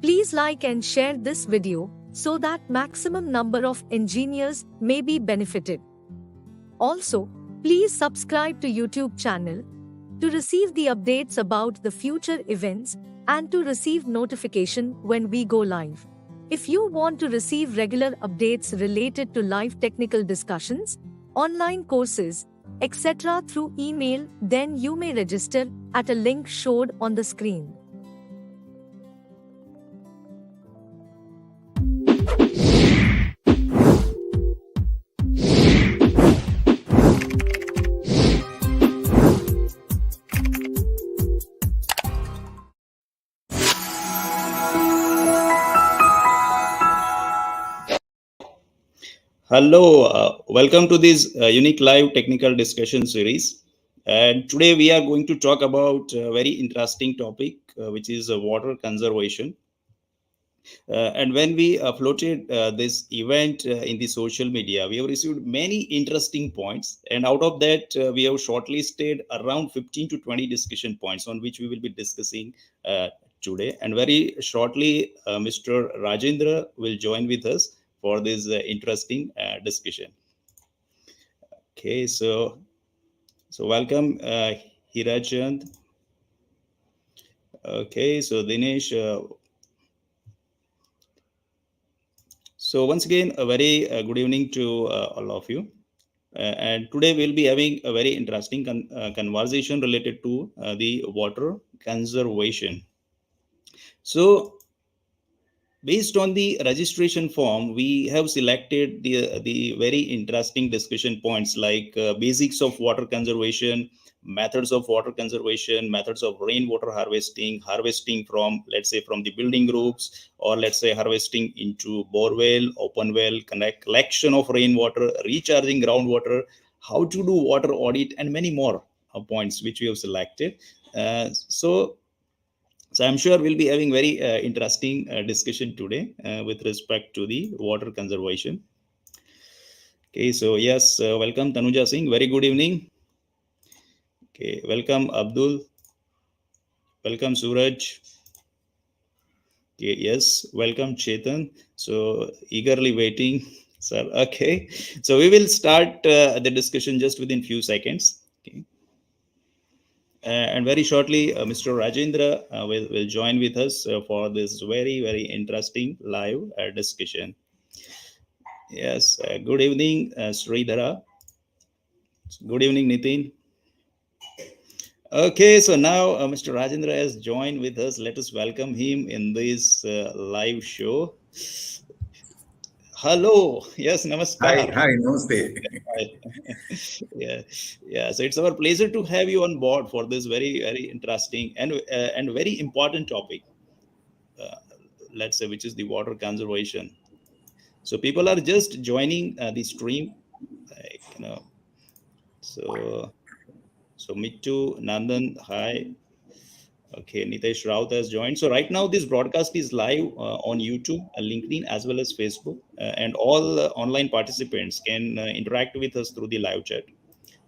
Please like and share this video so that maximum number of engineers may be benefited. Also, please subscribe to YouTube channel to receive the updates about the future events and to receive notification when we go live. If you want to receive regular updates related to live technical discussions, online courses, etc. through email, then you may register at a link showed on the screen. Hello, welcome to this unique live technical discussion series. And today we are going to talk about a very interesting topic, which is water conservation. And when we floated this event in the social media, we have received many interesting points. And out of that, we have shortlisted around 15 to 20 discussion points on which we will be discussing today. And very shortly, Mr. Rajendra will join with us for this interesting discussion. Okay, so welcome, Hirachand. Okay, so Dinesh. So once again, a very good evening to all of you. And today we'll be having a very interesting conversation related to the water conservation. So based on the registration form, we have selected the very interesting discussion points like basics of water conservation, methods of water conservation, methods of rainwater harvesting from, let's say, from the building roofs, or let's say harvesting into borewell, open well, collection of rainwater, recharging groundwater, how to do water audit, and many more points which we have selected. So I'm sure we'll be having very interesting discussion today with respect to the water conservation. Okay, so yes, welcome Tanuja Singh. Very good evening. Okay, welcome Abdul. Welcome Suraj. Okay, yes, welcome Chetan. So eagerly waiting, sir. Okay, so we will start the discussion just within few seconds. Okay. And very shortly, Mr. Rajendra will join with us for this very interesting live discussion. Yes, good evening, Sridhara. Good evening, Nitin. Okay, so now Mr. Rajendra has joined with us. Let us welcome him in this live show. Hello. Yes, namaskar. Hi, namaste. Yeah. So it's our pleasure to have you on board for this very interesting and very important topic. Let's say, which is the water conservation. So people are just joining the stream, like, So Mittu, Nandan, hi. Okay, Nitesh Raut has joined. So right now this broadcast is live on YouTube, LinkedIn, as well as Facebook, and all online participants can interact with us through the live chat.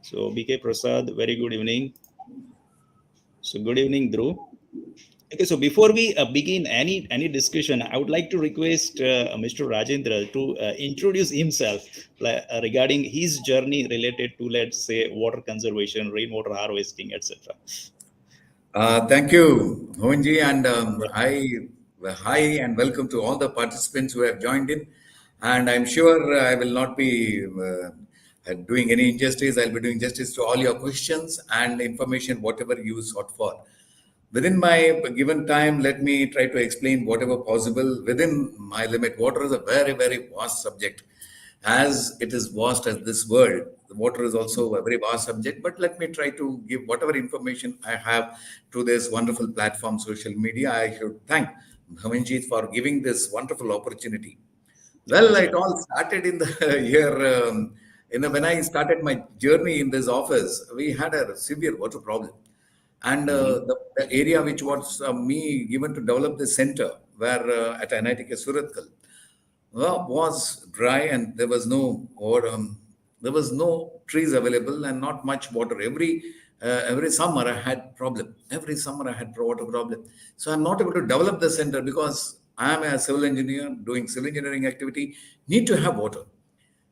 So BK Prasad, very good evening. So good evening, Dhruv. Okay, so before we begin any discussion, I would like to request Mr. Rajendra to introduce himself regarding his journey related to, let's say, water conservation, rainwater harvesting, etc. Thank you, Hovenji, and hi and welcome to all the participants who have joined in. And I'm sure I will not be doing any injustice. I'll be doing justice to all your questions and information, whatever you sought for. Within my given time, let me try to explain whatever possible within my limit. Water is a very vast subject. As it is vast as this world, the water is also a very vast subject. But let me try to give whatever information I have to this wonderful platform, social media. I should thank Bhavanjit for giving this wonderful opportunity. Well, it all started in the year, when I started my journey in this office, we had a severe water problem. And the area which was me given to develop the center, where at NITK SURATHKAL, was dry and there was no trees available and not much water. Every summer I had problem. Every summer I had water problem. So I'm not able to develop the center because I am a civil engineer doing civil engineering activity, need to have water.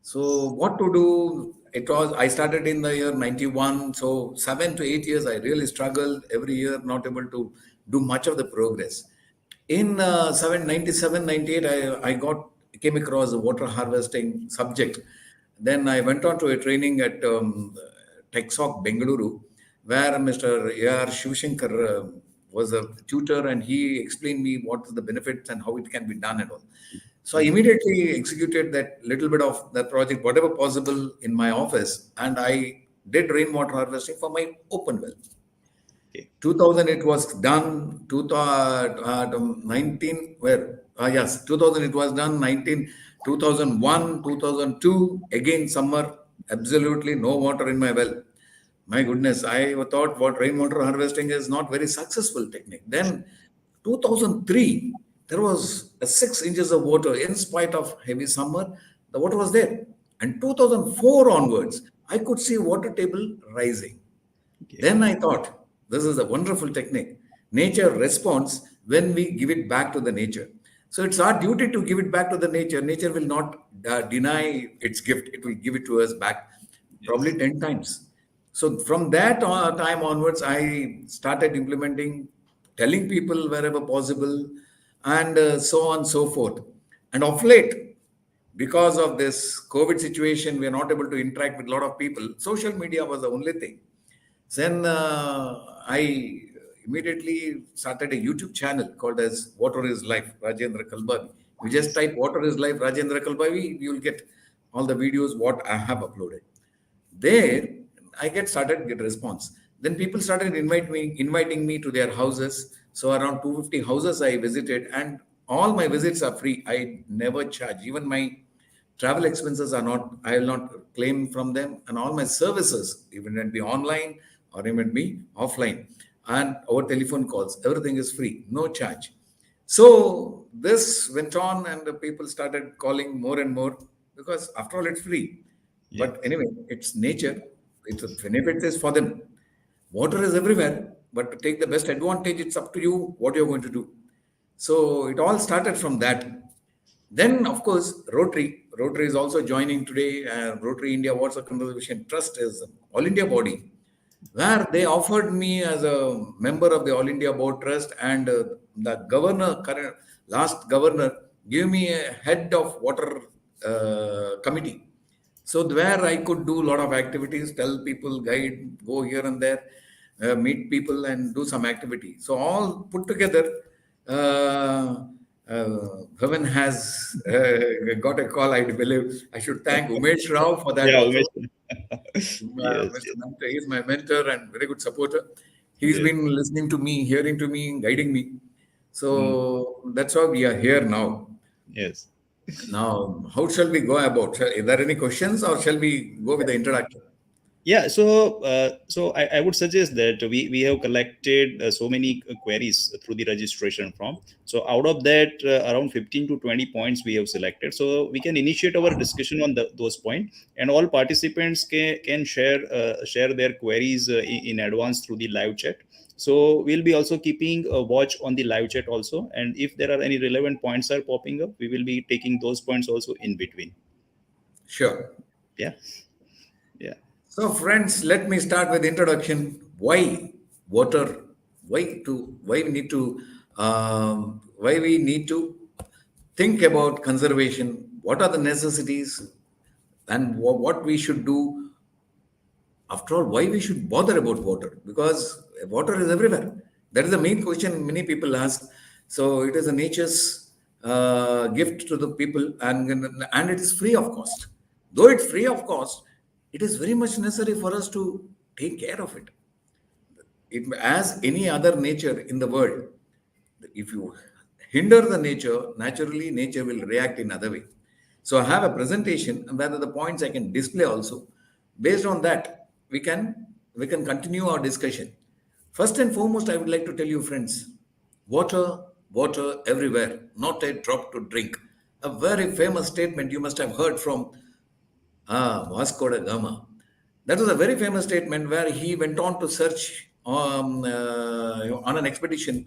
So what to do? It was, I started in the year 91. So 7 to 8 years, I really struggled every year, not able to do much of the progress. In 97, 98, came across the water harvesting subject. Then I went on to a training at TechSoc Bengaluru, where Mr. A.R. Shivshankar was a tutor, and he explained me what are the benefits and how it can be done and all. So I immediately executed that little bit of that project, whatever possible in my office, and I did rainwater harvesting for my open well. Okay. 2000 it was done. 2019 where yes, 2000 it was done. 2001, 2002 again summer, absolutely no water in my well. My goodness, I thought what rainwater harvesting is not very successful technique. Then 2003 there was a 6 inches of water in spite of heavy summer. The water was there, and 2004 onwards I could see water table rising. Okay. Then I thought, this is a wonderful technique. Nature responds when we give it back to the nature. So it's our duty to give it back to the nature. Nature will not deny its gift. It will give it to us back, probably 10 times. So from that time onwards, I started implementing, telling people wherever possible, and so on and so forth. And of late, because of this COVID situation, we are not able to interact with a lot of people. Social media was the only thing. Then I immediately started a YouTube channel called as Water is Life, Rajendra Kalbavi. You just type Water is Life, Rajendra Kalbavi, you will get all the videos what I have uploaded. There, I get response. Then people started inviting me to their houses. So around 250 houses I visited, and all my visits are free. I never charge. Even my travel expenses are not, I will not claim from them, and all my services, even it be online or even be offline, and our telephone calls, everything is free, no charge. So this went on, and the people started calling more and more, because after all it's free. Yeah. But anyway, it's nature. It's a benefit is for them. Water is everywhere, but to take the best advantage, it's up to you what you're going to do. So it all started from that. Then, of course, Rotary. Rotary is also joining today. Rotary India Water Conservation Trust is an All India body, where they offered me as a member of the All India Board Trust, and the governor, last governor, gave me a head of water committee. So where I could do a lot of activities, tell people, guide, go here and there, meet people and do some activity. So all put together, Bhavan has got a call. I believe I should thank Umesh Rao for that Yeah, also. yes, Mr. Mentor, he is my mentor and very good supporter. He's yes. been listening to me, hearing to me, guiding me. So that's why we are here now. Yes. Now, how shall we go about? Is there any questions, or shall we go with the introduction? Yeah, so I would suggest that we have collected so many queries through the registration form. So out of that, around 15 to 20 points we have selected. So we can initiate our discussion on those points, and all participants can share their queries in advance through the live chat. So we'll be also keeping a watch on the live chat also, and if there are any relevant points are popping up, we will be taking those points also in between. Sure. Yeah, yeah. So, friends, let me start with introduction. Why water? Why we need to think about conservation? What are the necessities, and what we should do? After all, why we should bother about water? Because water is everywhere. That is the main question many people ask. So it is a nature's gift to the people, and it is free of cost. Though it's free of cost, it is very much necessary for us to take care of it. As any other nature in the world, if you hinder the nature, naturally nature will react in other way. So I have a presentation, and whether the points I can display also. Based on that, we can continue our discussion. First and foremost, I would like to tell you, friends, water everywhere, not a drop to drink. A very famous statement you must have heard from Vasco da Gama. That was a very famous statement where he went on to search on an expedition.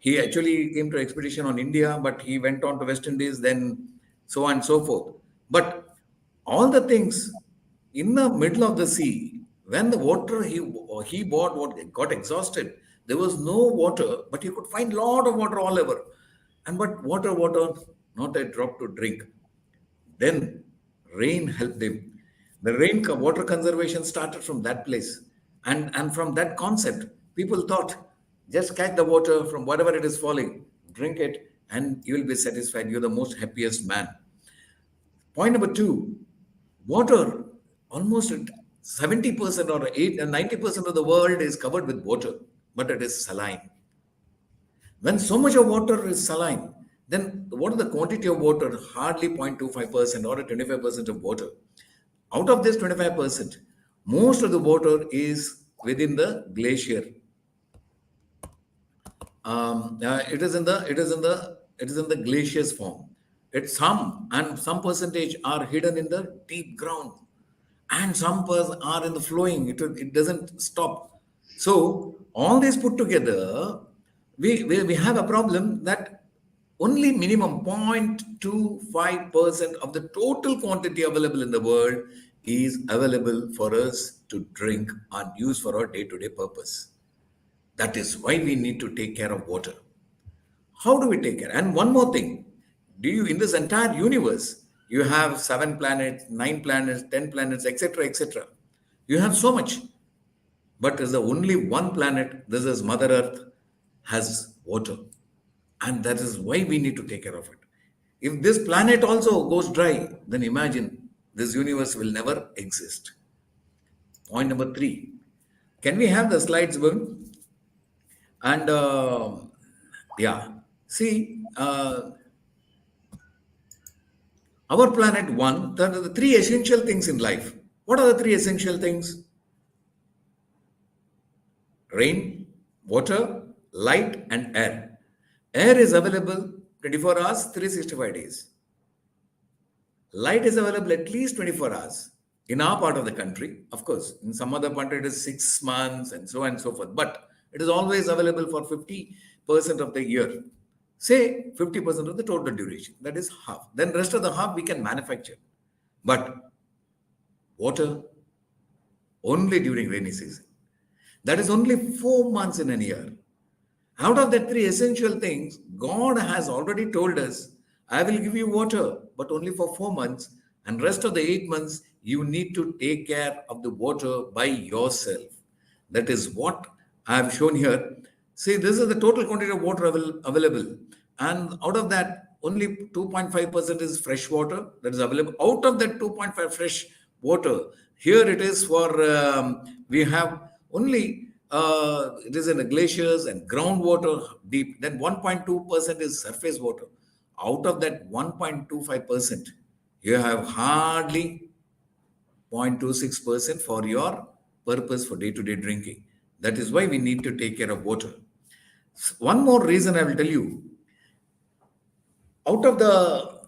He actually came to expedition on India, but he went on to West Indies, then so on and so forth. But all the things in the middle of the sea, when the water he bought what got exhausted, there was no water, but he could find lot of water all over. And but water, not a drop to drink. Then rain helped him. The water conservation started from that place. And from that concept, people thought, just catch the water from whatever it is falling, drink it, and you will be satisfied. You're the most happiest man. Point number two, water, almost 70% or 90% of the world is covered with water, but it is saline. When so much of water is saline, then what is the quantity of water? Hardly 0.25% or 25% of water. Out of this 25%, most of the water is within the glacier. It is in the glaciers form. It's some percentage are hidden in the deep ground, and some are in the flowing. It doesn't stop. So all this put together, we have a problem that only minimum 0.25% of the total quantity available in the world is available for us to drink and use for our day-to-day purpose. That is why we need to take care of water. How do we take care? And one more thing, in this entire universe, you have 7 planets, 9 planets, 10 planets, etc., etc. You have so much. But there's only one planet, this is Mother Earth, has water. And that is why we need to take care of it. If this planet also goes dry, then imagine this universe will never exist. Point number 3. Can we have the slides, Bhavin? And see, our planet one, there are the 3 essential things in life. What are the 3 essential things? Rain, water, light, and air. Air is available 24 hours, 365 days. Light is available at least 24 hours in our part of the country. Of course, in some other part it is 6 months and so on and so forth. But it is always available for 50% of the year. Say 50% of the total duration. That is half. Then rest of the half we can manufacture. But water only during rainy season. That is only 4 months in a year. Out of that 3 essential things, God has already told us, I will give you water, but only for 4 months. And rest of the 8 months, you need to take care of the water by yourself. That is what I have shown here. See, this is the total quantity of water available. And out of that, only 2.5% is fresh water that is available. Out of that 2.5 fresh water, here it is for, we have only, it is in the glaciers and groundwater deep. Then 1.2% is surface water. Out of that 1.25%, you have hardly 0.26% for your purpose for day-to-day drinking. That is why we need to take care of water. One more reason I will tell you. Out of the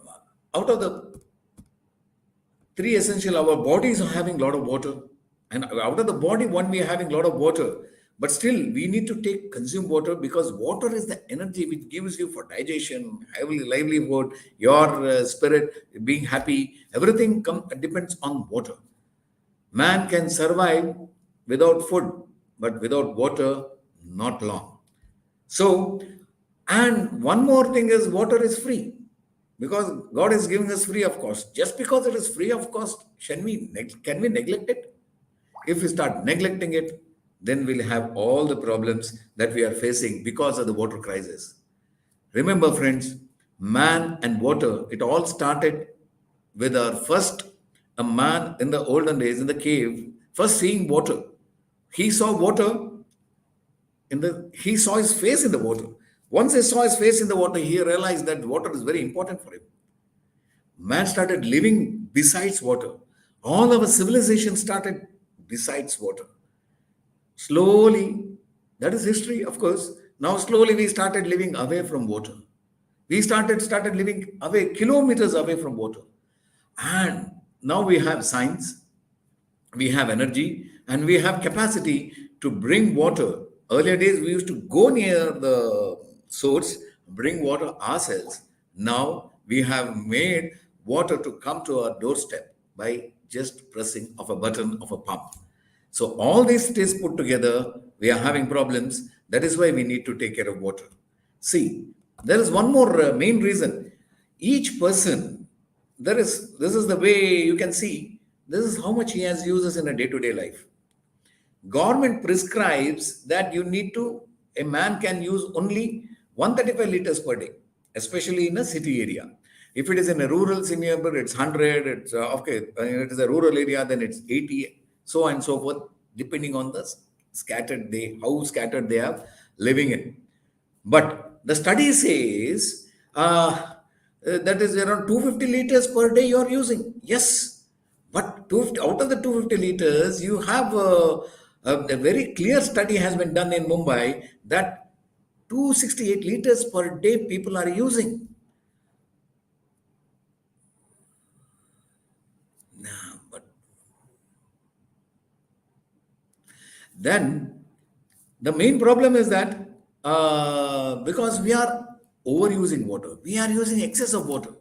3 essential, our bodies are having a lot of water. And out of the body, one, we are having a lot of water. But still, we need to consume water, because water is the energy which gives you for digestion, livelihood, your spirit, being happy. Everything depends on water. Man can survive without food, but without water, not long. So, and one more thing is, water is free, because God is giving us free of cost. Just because it is free of cost, can we neglect it? If we start neglecting it, then we'll have all the problems that we are facing because of the water crisis. Remember, friends, man and water, it all started with a man in the olden days in the cave, first seeing water. He saw water, he saw his face in the water. Once he saw his face in the water, he realized that water is very important for him. Man started living besides water. All our civilization started besides water. Slowly, that is history, of course. Now slowly we started living away from water. We started living away, kilometers away from water. And now we have science, we have energy, and we have capacity to bring water. Earlier days, we used to go near the source, bring water ourselves. Now we have made water to come to our doorstep by just pressing of a button of a pump. So all these things put together, we are having problems. That is why we need to take care of water. See, there is one more main reason. Each person, this is the way you can see, this is how much he has uses in a day-to-day life. Government prescribes that a man can use only 135 liters per day, especially in a city area. If it is in a rural senior, it's 100, it's okay. It is a rural area, then it's 80, so on and so forth, depending on the how scattered they are living in. But the study says that is around 250 liters per day you are using. Yes, but out of the 250 liters, you have a very clear study has been done in Mumbai that 268 liters per day people are using. But then the main problem is that because we are overusing water, we are using excess of water.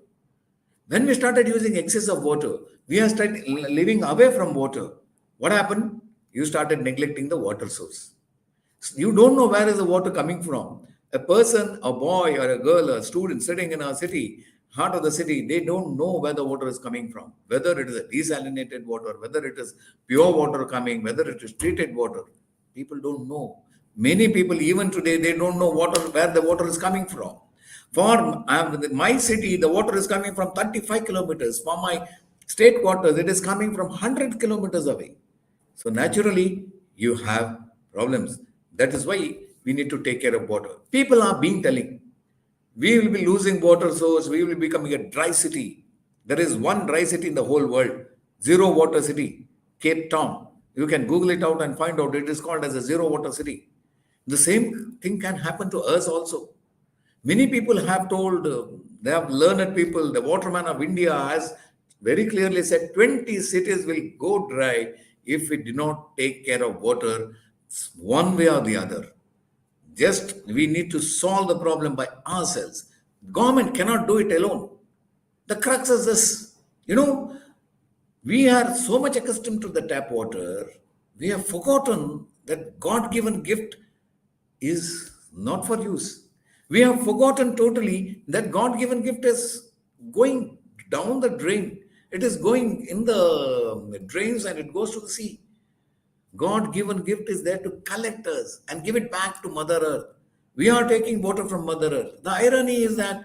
When we started using excess of water, we are started living away from water. What happened? You started neglecting the water source. You don't know where is the water coming from. A person, a boy or a girl, a student sitting in a city, heart of the city, they don't know where the water is coming from. Whether it is a desalinated water, whether it is pure water coming, whether it is treated water. People don't know. Many people, even today, they don't know where the water is coming from. For my city, the water is coming from 35 kilometers. For my state quarters, it is coming from 100 kilometers away. So naturally, you have problems. That is why we need to take care of water. People are telling, we will be losing water source, we will be becoming a dry city. There is one dry city in the whole world, zero water city, Cape Town. You can Google it out and find out it is called as a zero water city. The same thing can happen to us also. Many people have told, they have learned people, the waterman of India has very clearly said 20 cities will go dry if we do not take care of water one way or the other. Just we need to solve the problem by ourselves. Government cannot do it alone. The crux is this, we are so much accustomed to the tap water, we have forgotten that God-given gift is not for use. We have forgotten totally that God-given gift is going down the drain. It is going in the drains and it goes to the sea. God-given gift is there to collect us and give it back to Mother Earth. We are taking water from Mother Earth. The irony is that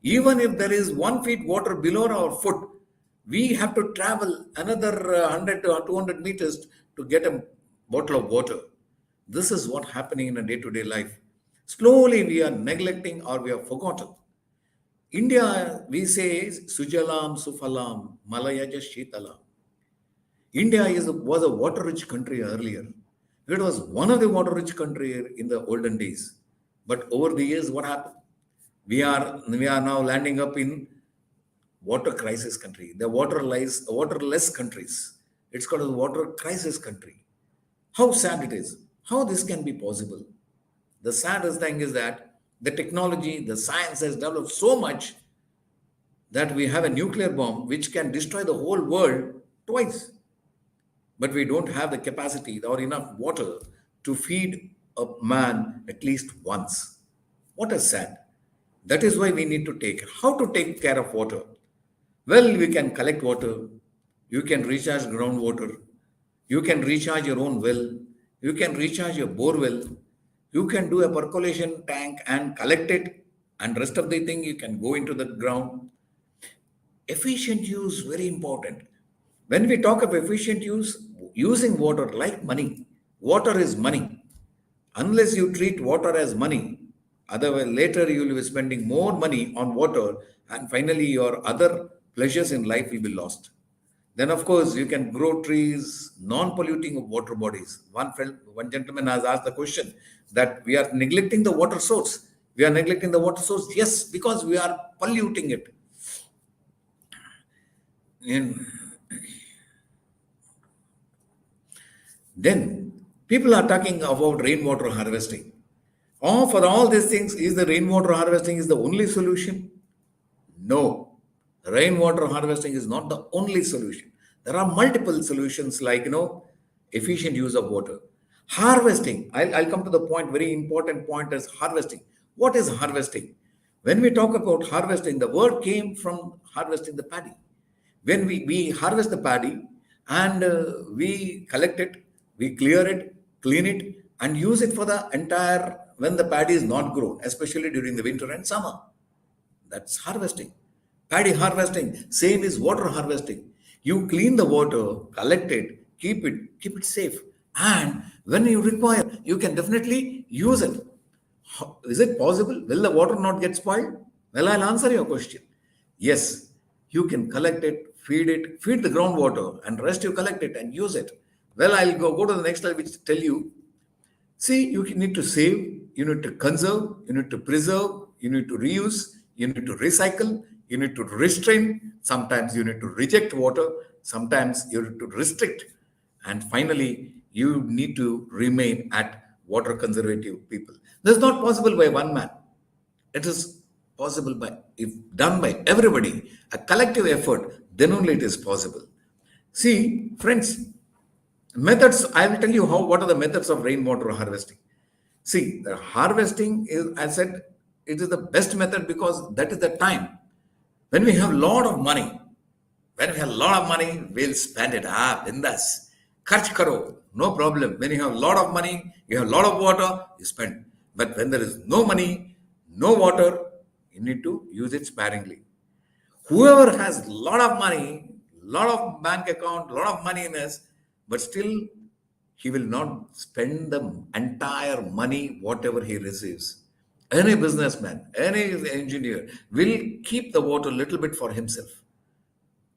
even if there is 1 feet water below our foot, we have to travel another 100 to 200 meters to get a bottle of water. This is what's happening in a day-to-day life. Slowly we are neglecting or we have forgotten. India, we say, Sujalam, Sufalam, Malayaja Shitalam. India was a water-rich country earlier. It was one of the water-rich countries in the olden days. But over the years, what happened? We are now landing up in water crisis country, the waterless countries. It's called a water crisis country. How sad it is. How this can be possible? The saddest thing is that the technology, the science has developed so much that we have a nuclear bomb which can destroy the whole world twice. But we don't have the capacity or enough water to feed a man at least once. What is sad? That is why we need to how to take care of water. Well, we can collect water. You can recharge groundwater. You can recharge your own well. You can recharge your borewell. You can do a percolation tank and collect it. And rest of the thing, you can go into the ground. Efficient use, very important. When we talk of efficient use, using water like money, water is money. Unless you treat water as money, otherwise later you will be spending more money on water and finally your other pleasures in life will be lost. Then of course you can grow trees, non-polluting water bodies. One gentleman has asked the question that we are neglecting the water source. We are neglecting the water source, yes, because we are polluting it. Then people are talking about rainwater harvesting. Or for all these things, is the rainwater harvesting is the only solution? No. Rainwater harvesting is not the only solution. There are multiple solutions like, efficient use of water. Harvesting, I'll come to the point, very important point is harvesting. What is harvesting? When we talk about harvesting, the word came from harvesting the paddy. When we harvest the paddy and we collect it, we clear it, clean it, and use it for the entire, when the paddy is not grown, especially during the winter and summer. That's harvesting. Paddy harvesting, same is water harvesting. You clean the water, collect it, keep it safe. And when you require, you can definitely use it. Is it possible? Will the water not get spoiled? Well, I'll answer your question. Yes, you can collect it, feed the groundwater, and rest you collect it and use it. Well, I'll go to the next slide, which tell you. See, you need to save, you need to conserve, you need to preserve, you need to reuse, you need to recycle, you need to restrain. Sometimes you need to reject water. Sometimes you need to restrict. And finally, you need to remain at water conservative people. This is not possible by one man. It is possible if done by everybody, a collective effort, then only it is possible. See, friends, methods, I will tell you what are the methods of rainwater harvesting. See, the harvesting is, as I said, it is the best method because that is the time. When we have a lot of money, we'll spend it. Bindas. Kharch karo, no problem. When you have a lot of money, you have a lot of water, you spend. But when there is no money, no water, you need to use it sparingly. Whoever has a lot of money, lot of bank account, lot of money in his, but still he will not spend the entire money, whatever he receives. Any businessman, any engineer will keep the water a little bit for himself.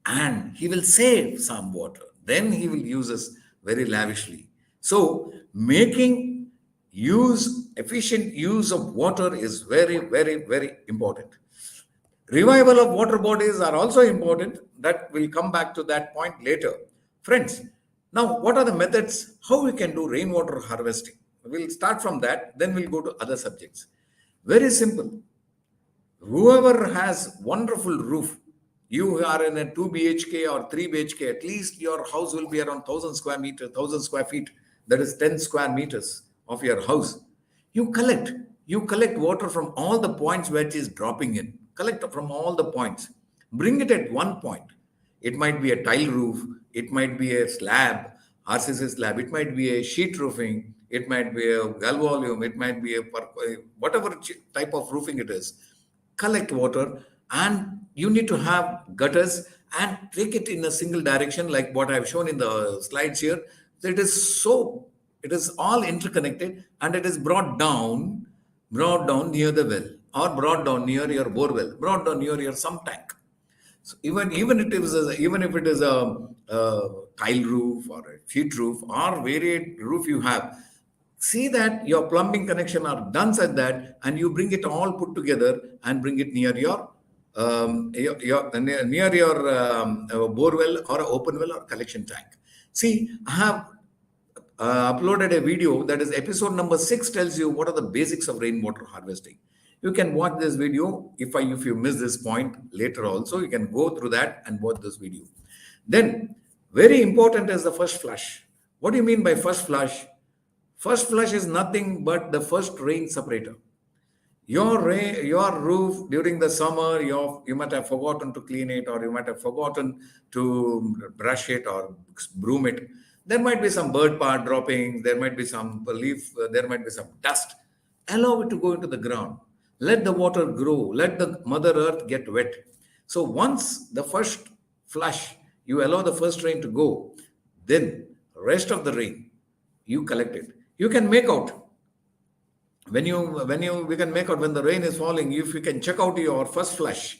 And he will save some water. Then he will use us very lavishly. So making efficient use of water is very, very, very important. Revival of water bodies are also important. That will come back to that point later. Friends, now what are the methods, how we can do rainwater harvesting? We'll start from that, then we'll go to other subjects. Very simple. Whoever has wonderful roof, you are in a 2 BHK or 3 BHK, at least your house will be around 1,000 square meters, 1,000 square feet. That is 10 square meters of your house. You collect water from all the points where it is dropping in. Collect from all the points. Bring it at one point. It might be a tile roof. It might be a slab, RCC slab. It might be a sheet roofing. It might be a galvanium. It might be whatever type of roofing it is. Collect water, and you need to have gutters and take it in a single direction, like what I've shown in the slides here. It is all interconnected, and it is brought down near the well, or brought down near your borewell, brought down near your sump tank. So even if it is a tile roof or a sheet roof or varied roof you have, see that your plumbing connection are done such that, and you bring it all put together and bring it near your borewell or open well or collection tank. See, I have uploaded a video, that is episode number 6, tells you what are the basics of rainwater harvesting. You can watch this video. If you miss this point later also, you can go through that and watch this video. Then, very important is the first flush. What do you mean by first flush? First flush is nothing but the first rain separator. Your roof during the summer, you might have forgotten to clean it, or you might have forgotten to brush it or broom it. There might be some bird part dropping. There might be some leaf. There might be some dust. Allow it to go into the ground. Let the water grow. Let the Mother Earth get wet. So once the first flush, you allow the first rain to go, then rest of the rain, you collect it. You can make out we can make out when the rain is falling. If you can check out your first flush,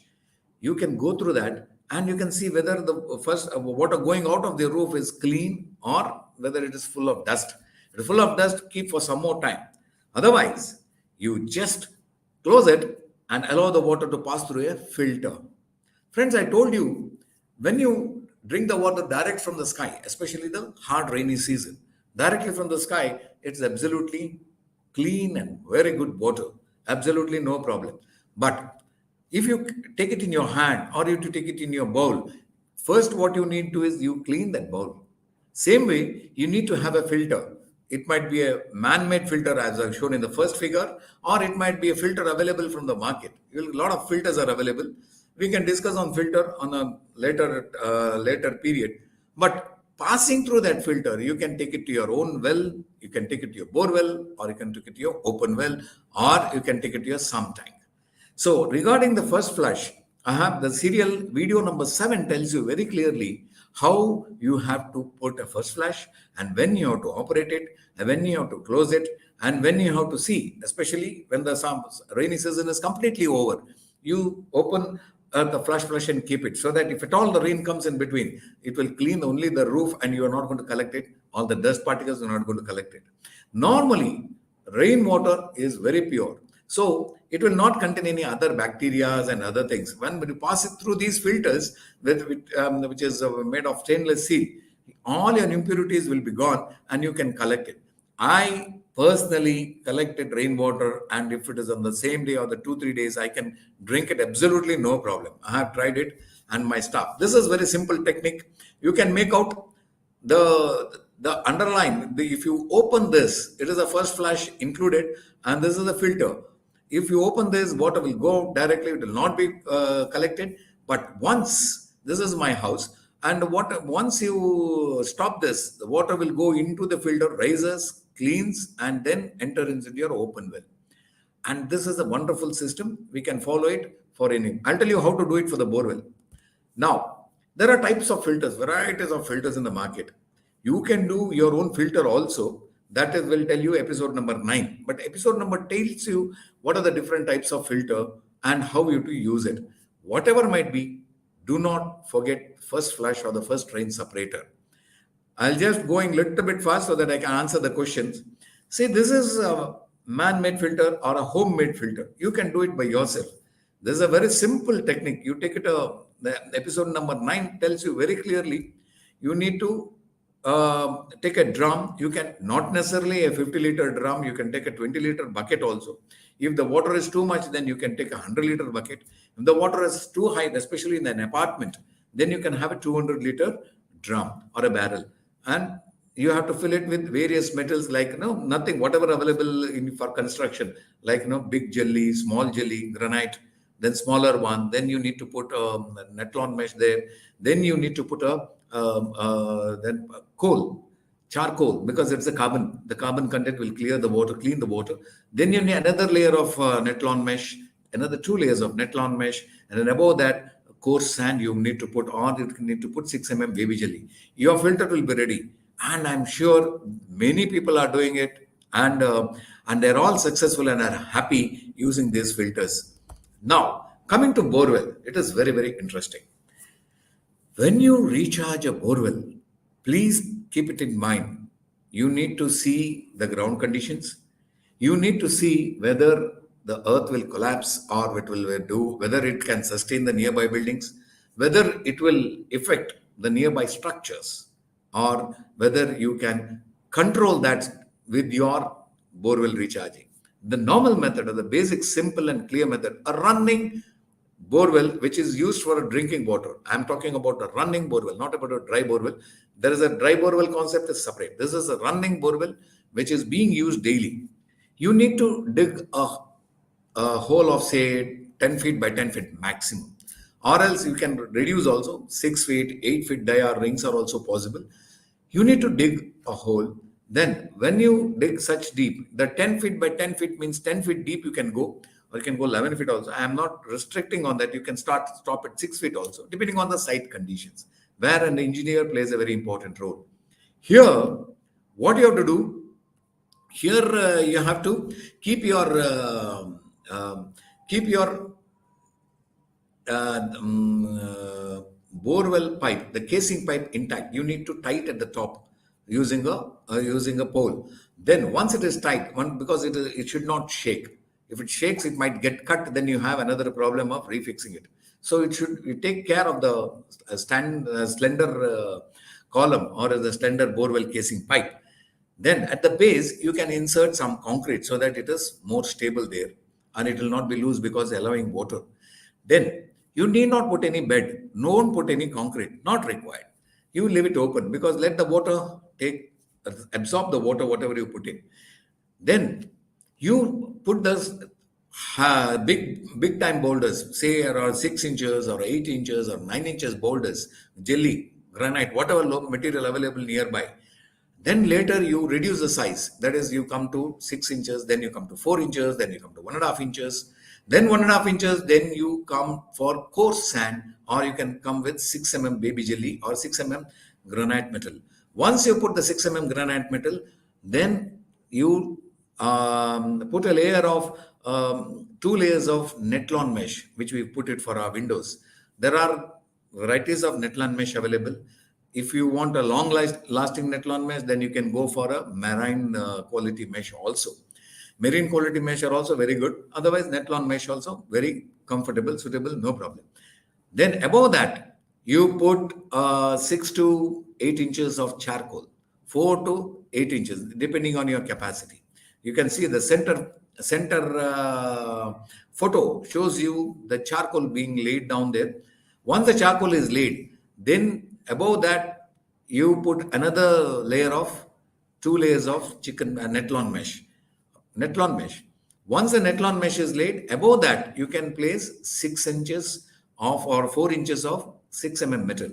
you can go through that and you can see whether the first water going out of the roof is clean or whether it is full of dust. If it is full of dust, keep for some more time. Otherwise, you just close it and allow the water to pass through a filter. Friends, I told you, when you drink the water direct from the sky, especially the hard rainy season, directly from the sky, it's absolutely clean and very good water. Absolutely no problem. But if you take it in your hand or you to take it in your bowl, first what you need to is you clean that bowl. Same way, you need to have a filter. It might be a man-made filter as I've shown in the first figure, or it might be a filter available from the market. A lot of filters are available. We can discuss on filter on a later period. But passing through that filter, you can take it to your own well, you can take it to your bore well, or you can take it to your open well, or you can take it to your sump tank. So regarding the first flush, I have the serial video number 7 tells you very clearly how you have to put a first flush and when you have to operate it and when you have to close it and when you have to see, especially when the rainy season is completely over. You open the flush and keep it so that if at all the rain comes in between, it will clean only the roof and you are not going to collect it. All the dust particles are not going to collect it. Normally, rainwater is very pure. So it will not contain any other bacteria and other things. When you pass it through these filters, which is made of stainless steel, all your impurities will be gone and you can collect it. I personally collected rainwater, and if it is on the same day or the 2-3 days, I can drink it absolutely no problem. I have tried it and my staff. This is very simple technique. You can make out the underline. If you open this, it is a first flush included, and this is a filter. If you open this, water will go directly, it will not be collected. But once, this is my house, and once you stop this, the water will go into the filter, rises, cleans, and then enter into your open well. And this is a wonderful system. We can follow it for any. I'll tell you how to do it for the borewell. Now, there are types of filters, varieties of filters in the market. You can do your own filter also. That is, will tell you episode number 9. But episode number tells you what are the different types of filter and how you to use it. Whatever might be, do not forget first flush or the first drain separator. I'll just going a little bit fast so that I can answer the questions. See, this is a man-made filter or a homemade filter. You can do it by yourself. This is a very simple technique. You take it, the episode number 9 tells you very clearly, you need to take a drum. You can not necessarily a 50-liter drum. You can take a 20-liter bucket also. If the water is too much, then you can take a 100-liter bucket. If the water is too high, especially in an apartment, then you can have a 200-liter drum or a barrel. And you have to fill it with various metals like nothing, whatever available for construction, like big jelly, small jelly, granite, then smaller one. Then you need to put a Netlon mesh there. Then you need to put then coal, charcoal, because it's a carbon. The carbon content will clean the water. Then you need another layer of Netlon mesh, another 2 layers of Netlon mesh, and then above that, coarse sand you need to put, or you need to put 6 mm baby jelly. Your filter will be ready. And I'm sure many people are doing it, and they're all successful and are happy using these filters. Now, coming to borewell, it is very, very interesting. When you recharge a borewell, please keep it in mind. You need to see the ground conditions. You need to see whether the earth will collapse or it will do, whether it can sustain the nearby buildings, whether it will affect the nearby structures, or whether you can control that with your borewell recharging. The normal method, or the basic, simple and clear method, a running borewell, which is used for drinking water. I'm talking about a running borewell, not about a dry borewell. There is a dry borewell concept is separate. This is a running borewell, which is being used daily. You need to dig a hole of, say, 10 feet by 10 feet maximum. Or else you can reduce also. 6 feet, 8 feet dia rings are also possible. You need to dig a hole. Then when you dig such deep, the 10 feet by 10 feet means 10 feet deep you can go, or you can go 11 feet also. I am not restricting on that. You can stop at 6 feet also, depending on the site conditions, where an engineer plays a very important role. Here, what you have to do, here you have to keep your borewell pipe, the casing pipe intact. You need to tie it at the top using a pole. Then once it is tight, because it should not shake. If it shakes, it might get cut. Then you have another problem of refixing it. So you take care of the slender column or the slender borewell casing pipe. Then at the base, you can insert some concrete so that it is more stable there and it will not be loose because allowing water. Then you need not put any bed. No one put any concrete. Not required. You leave it open because let the water absorb the water, whatever you put in. Then you put those big time boulders, say around 6 inches or 8 inches or 9 inches boulders, jelly, granite, whatever material available nearby. Then later you reduce the size. That is, you come to 6 inches, then you come to 4 inches, then you come to 1.5 inches, then 1.5 inches, then you come for coarse sand, or you can come with 6 baby jelly or 6 granite metal. Once you put the 6 granite metal, then you put a layer of 2 layers of Netlon mesh, which we put it for our windows. There are varieties of Netlon mesh available. If you want a long lasting Netlon mesh, then you can go for a marine quality mesh also. Marine quality mesh are also very good. Otherwise, Netlon mesh also very comfortable, suitable, no problem. Then above that, you put 6 to 8 inches of charcoal, 4 to 8 inches, depending on your capacity. You can see the center photo shows you the charcoal being laid down there. Once the charcoal is laid, then above that, you put another layer of 2 layers of Netlon mesh. Once the Netlon mesh is laid, above that, you can place 6 inches of or 4 inches of 6 metal.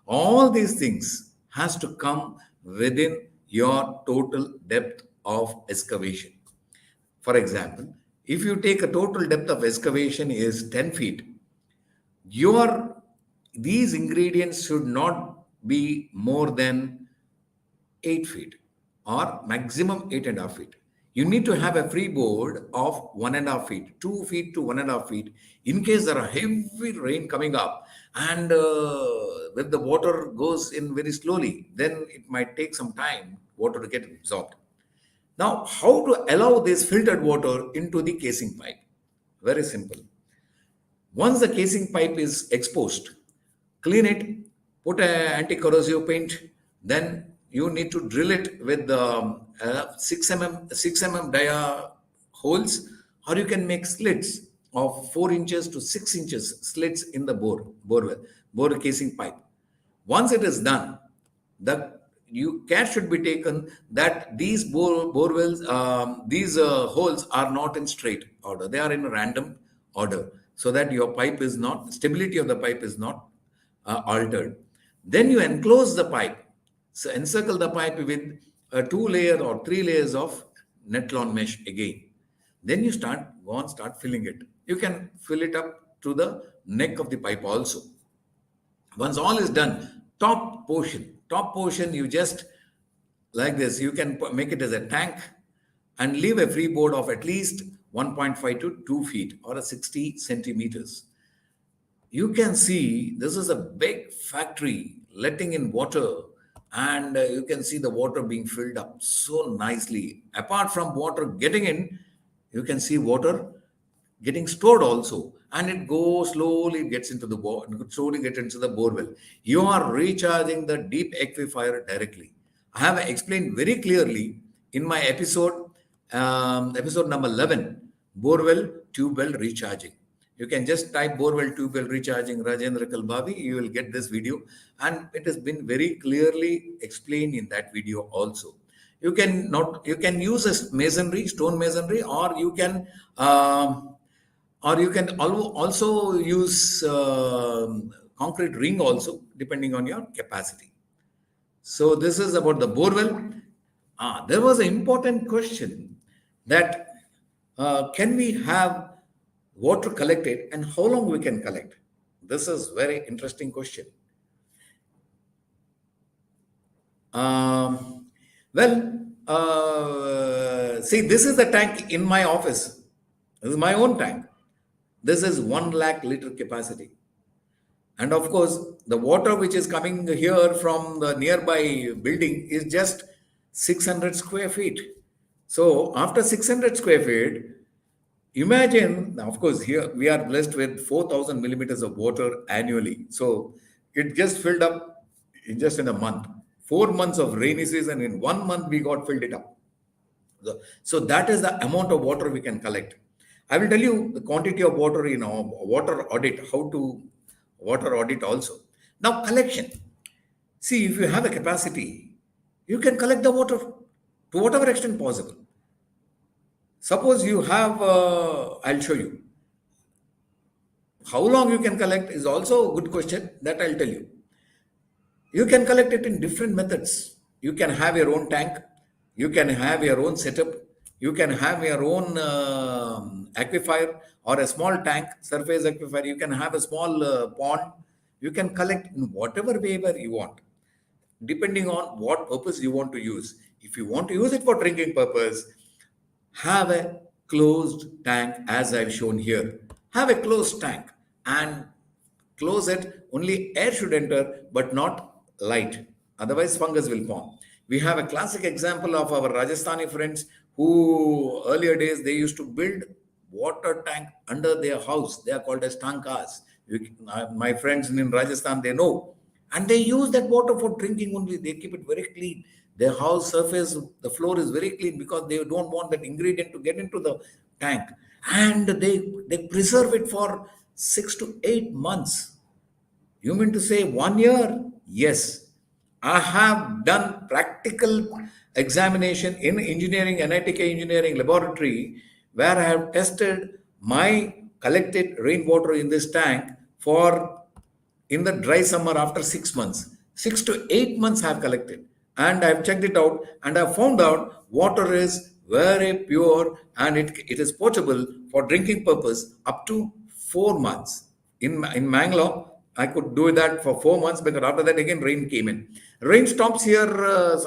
All these things has to come within your total depth of excavation. For example, if you take a total depth of excavation is 10 feet, these ingredients should not be more than 8 feet or maximum 8.5 feet. You need to have a freeboard of 1.5 feet, 2 feet to 1.5 feet, in case there are heavy rain coming up and if the water goes in very slowly, then it might take some time water to get absorbed. Now, how to allow this filtered water into the casing pipe? Very simple. Once the casing pipe is exposed, clean it, put an anti-corrosive paint, then you need to drill it with 6 mm dia holes, or you can make slits of 4 inches to 6 inches slits in the bore casing pipe. Once it is done, care should be taken that these borewells, these holes are not in straight order. They are in random order, so that your stability of the pipe is not altered. Then you enclose the pipe. So encircle the pipe with 2 layer or 3 layers of Netlon mesh again. Then you start filling it. You can fill it up to the neck of the pipe also. Once all is done, top portion you just like this. You can make it as a tank and leave a freeboard of at least 1.5 to 2 feet or 60 centimeters. You can see this is a big factory letting in water, and you can see the water being filled up so nicely. Apart from water getting in, you can see water getting stored also, and it goes slowly, gets into the borewell. You are recharging the deep aquifer directly. I have explained very clearly in my episode number 11, borewell tube well recharging. You can just type borewell tube well recharging Rajendra Kalbavi. You will get this video, and it has been very clearly explained in that video also. You can use a stone masonry, or you can also use concrete ring also, depending on your capacity. So this is about the borewell. There was an important question that can we have water collected and how long we can collect? This is very interesting question. See, this is the tank in my office. This is my own tank. This is 1 lakh liter capacity. And of course, the water which is coming here from the nearby building is just 600 square feet. So after 600 square feet, imagine, of course, here we are blessed with 4,000 millimeters of water annually. So it just filled up in a month. 4 months of rainy season, in 1 month we got filled it up. So that is the amount of water we can collect. I will tell you the quantity of water in our water audit, how to water audit also. Now collection. See, if you have a capacity, you can collect the water to whatever extent possible. Suppose you have, I'll show you. How long you can collect is also a good question that I'll tell you. You can collect it in different methods. You can have your own tank. You can have your own setup. You can have your own aquifer or a small tank, surface aquifer. You can have a small pond. You can collect in whatever way you want, depending on what purpose you want to use. If you want to use it for drinking purpose, have a closed tank as I've shown here. Have a closed tank and close it. Only air should enter, but not light. Otherwise, fungus will form. We have a classic example of our Rajasthani friends who earlier days they used to build water tank under their house. They are called as tankas. My friends in Rajasthan, they know. And they use that water for drinking only. They keep it very clean. Their house surface, the floor is very clean because they don't want that ingredient to get into the tank. And they preserve it for 6 to 8 months. You mean to say 1 year? Yes. I have done practical examination in engineering, NITK engineering laboratory, where I have tested my collected rainwater in this tank for in the dry summer after 6 months. 6 to 8 months I have collected. And I've checked it out and I found out water is very pure and it is potable for drinking purpose up to 4 months. In Mangalore, I could do that for 4 months because after that again rain came in. Rain stops here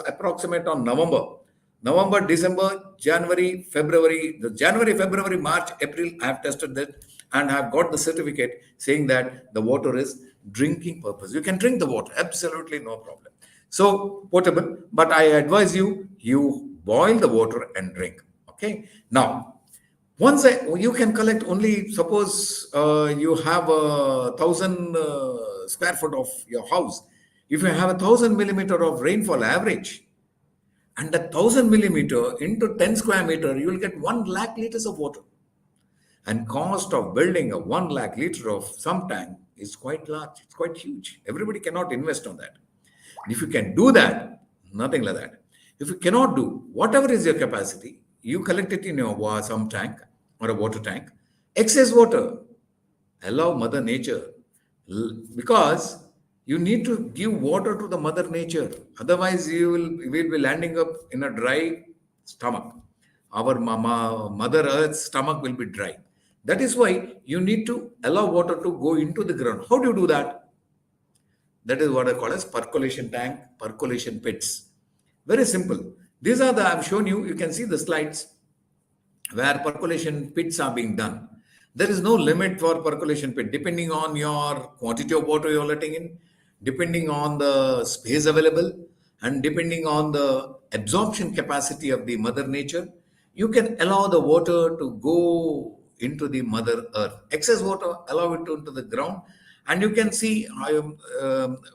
approximate on November, December, January, February. The January, February, March, April, I have tested that and I have got the certificate saying that the water is drinking purpose. You can drink the water, absolutely no problem. So potable, but I advise you boil the water and drink. Okay. Now, once you can collect only, suppose you have 1,000 square foot of your house. If you have 1,000 millimeter of rainfall average, and that 1,000 millimeter into 10 square meter, you will get 1 lakh liters of water. And cost of building a 1 lakh liter of some tank is quite large. It's quite huge. Everybody cannot invest on that. If you can do that, nothing like that. If you cannot do, whatever is your capacity, you collect it in your some tank or a water tank. Excess water, allow Mother Nature, because you need to give water to the Mother Nature. Otherwise, we will be landing up in a dry stomach. Our Mother Earth's stomach will be dry. That is why you need to allow water to go into the ground. How do you do that? That is what I call as percolation tank, percolation pits. Very simple. These are I've shown you, you can see the slides where percolation pits are being done. There is no limit for percolation pit, depending on your quantity of water you're letting in, depending on the space available, and depending on the absorption capacity of the Mother Nature, you can allow the water to go into the Mother Earth. Excess water, allow it into the ground. And you can see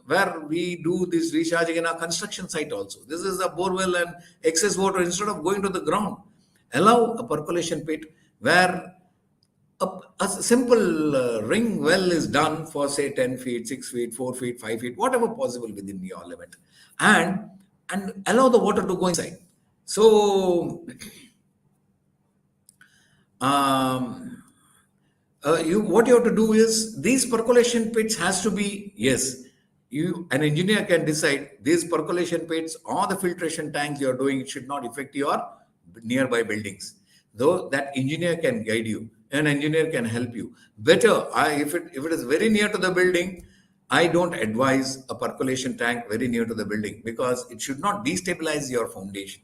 where we do this recharging in our construction site also. This is a borewell and excess water, instead of going to the ground, allow a percolation pit where a simple ring well is done for say 10 feet, 6 feet, 4 feet, 5 feet, whatever possible within your limit. And allow the water to go inside. So, what you have to do is, these percolation pits has to be, yes, an engineer can decide these percolation pits or the filtration tanks you are doing, it should not affect your nearby buildings. Though that engineer can guide you, an engineer can help you. Better, if it is very near to the building, I don't advise a percolation tank very near to the building because it should not destabilize your foundation.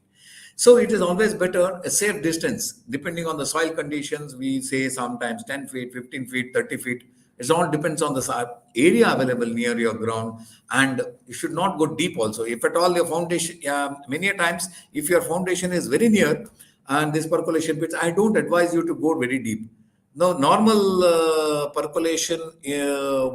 So it is always better a safe distance, depending on the soil conditions. We say sometimes 10 feet, 15 feet, 30 feet. It all depends on the area available near your ground, and you should not go deep also. If at all your foundation, many a times, if your foundation is very near and this percolation pits, I don't advise you to go very deep. No, normal percolation,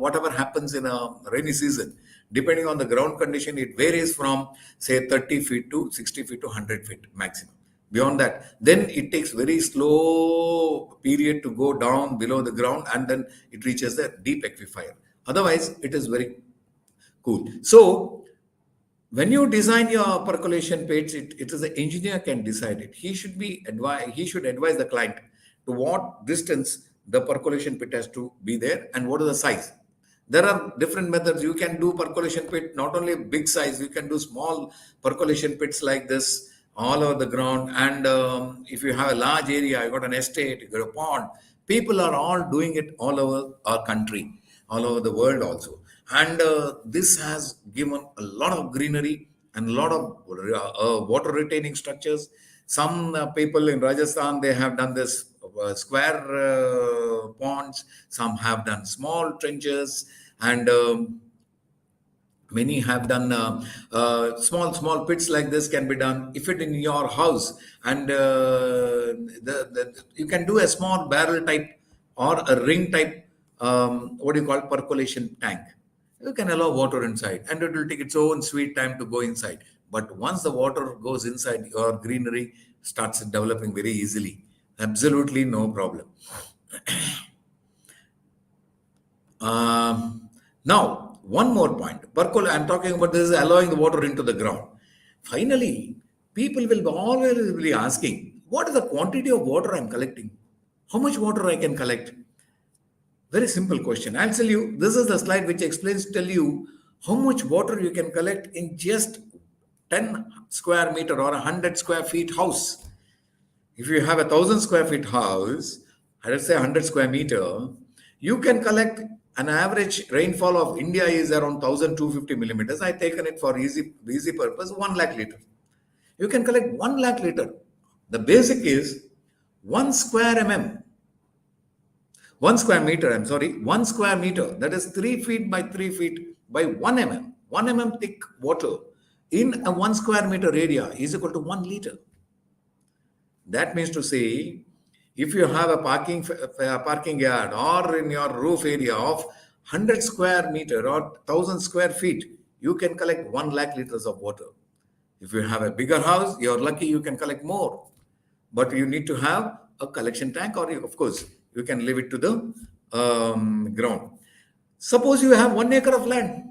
whatever happens in a rainy season, Depending on the ground condition, it varies from say 30 feet to 60 feet to 100 feet maximum. Beyond that, then it takes very slow period to go down below the ground, and then it reaches the deep aquifer. Otherwise, it is very cool. So when you design your percolation pits, it is the engineer can decide it. He should advise the client to what distance the percolation pit has to be there and what is the size. There are different methods. You can do percolation pit, not only big size, you can do small percolation pits like this all over the ground. And if you have a large area, you got an estate, you got a pond, people are all doing it all over our country, all over the world also. And this has given a lot of greenery and a lot of water retaining structures. Some people in Rajasthan, they have done this square ponds. Some have done small trenches, and many have done small pits like this can be done. If it in your house, and you can do a small barrel type or a ring type, what do you call percolation tank. You can allow water inside, and it will take its own sweet time to go inside. But once the water goes inside, your greenery starts developing very easily. Absolutely no problem. Now, one more point. I'm talking about this, allowing the water into the ground. Finally, people will always be asking, what is the quantity of water I'm collecting? How much water I can collect? Very simple question. I'll tell you, this is the slide which tell you how much water you can collect in just 10 square meter or 100 square feet house. If you have 1,000 square feet house, let's say 100 square meter, you can collect an average rainfall of India is around 1,250 millimeters. I've taken it for easy purpose, 1 lakh liter. You can collect 1 lakh liter. The basic is 1 square mm. 1 square meter, 1 square meter, that is 3 feet by 3 feet by 1 mm. 1 mm thick water in a 1 square meter area is equal to 1 liter. That means to say, if you have a parking yard or in your roof area of 100 square meter or 1,000 square feet, you can collect 1 lakh liters of water. If you have a bigger house, you're lucky you can collect more. But you need to have a collection tank, or of course, you can leave it to the ground. Suppose you have 1 acre of land.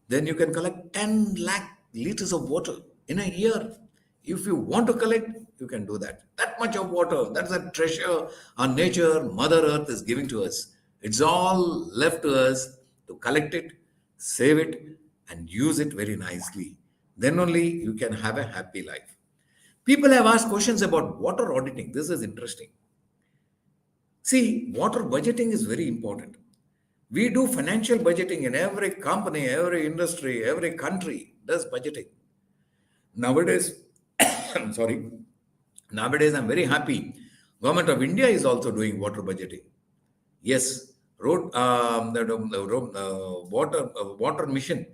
Then you can collect 10 lakh liters of water in a year. If you want to collect, you can do that. That much of water, that's a treasure our nature, Mother Earth is giving to us. It's all left to us to collect it, save it, and use it very nicely. Then only you can have a happy life. People have asked questions about water auditing. This is interesting. See, water budgeting is very important. We do financial budgeting in every company, every industry, every country does budgeting. Nowadays, Nowadays, I'm very happy. Government of India is also doing water budgeting. Yes, water mission,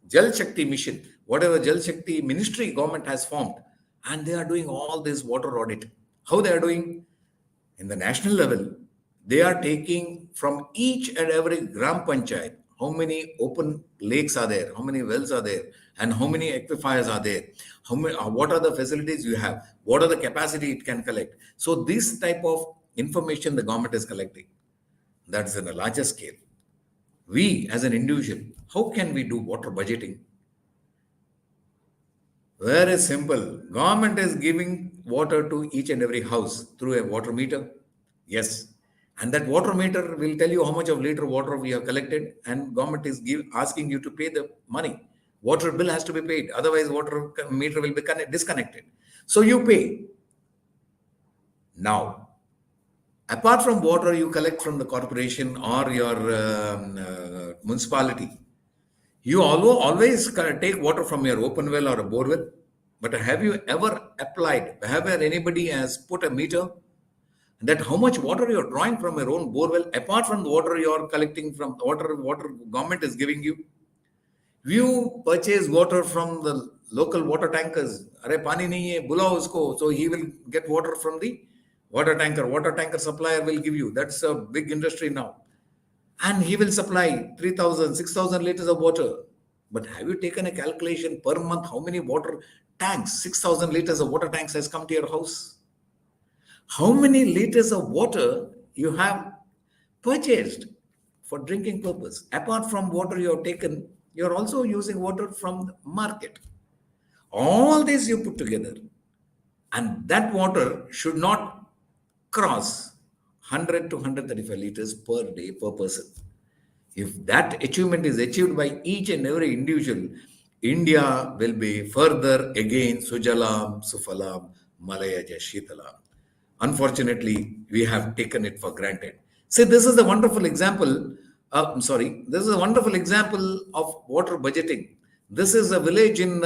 Jal Shakti mission, whatever Jal Shakti ministry government has formed, and they are doing all this water audit. How they are doing? In the national level, they are taking from each and every Gram Panchayat, how many open lakes are there, how many wells are there, and how many aquifers are there, what are the facilities you have, what are the capacity it can collect. So this type of information the government is collecting. That's in a larger scale. We as an individual, how can we do water budgeting? Very simple. Government is giving water to each and every house through a water meter. Yes. And that water meter will tell you how much of liter water we have collected, and government is asking you to pay the money. Water bill has to be paid. Otherwise, water meter will be disconnected. So you pay. Now, apart from water you collect from the corporation or your municipality, you always take water from your open well or a borewell. But have you ever applied, have anybody has put a meter that how much water you're drawing from your own borewell, apart from the water you're collecting from water government is giving you? You purchase water from the local water tankers. Are pani nahi hai, bulao usko. So he will get water from the water tanker. Water tanker supplier will give you. That's a big industry now. and he will supply 3,000, 6,000 liters of water. But have you taken a calculation per month how many water tanks, 6,000 liters of water tanks has come to your house? How many liters of water you have purchased for drinking purpose? Apart from water you have taken, you are also using water from the market. All this you put together, and that water should not cross 100 to 135 liters per day per person. If that achievement is achieved by each and every individual, India will be further again Sujalam, Sufalam, Malaya Shitalam. Unfortunately, we have taken it for granted. See, this is a wonderful example. This is a wonderful example of water budgeting. This is a village in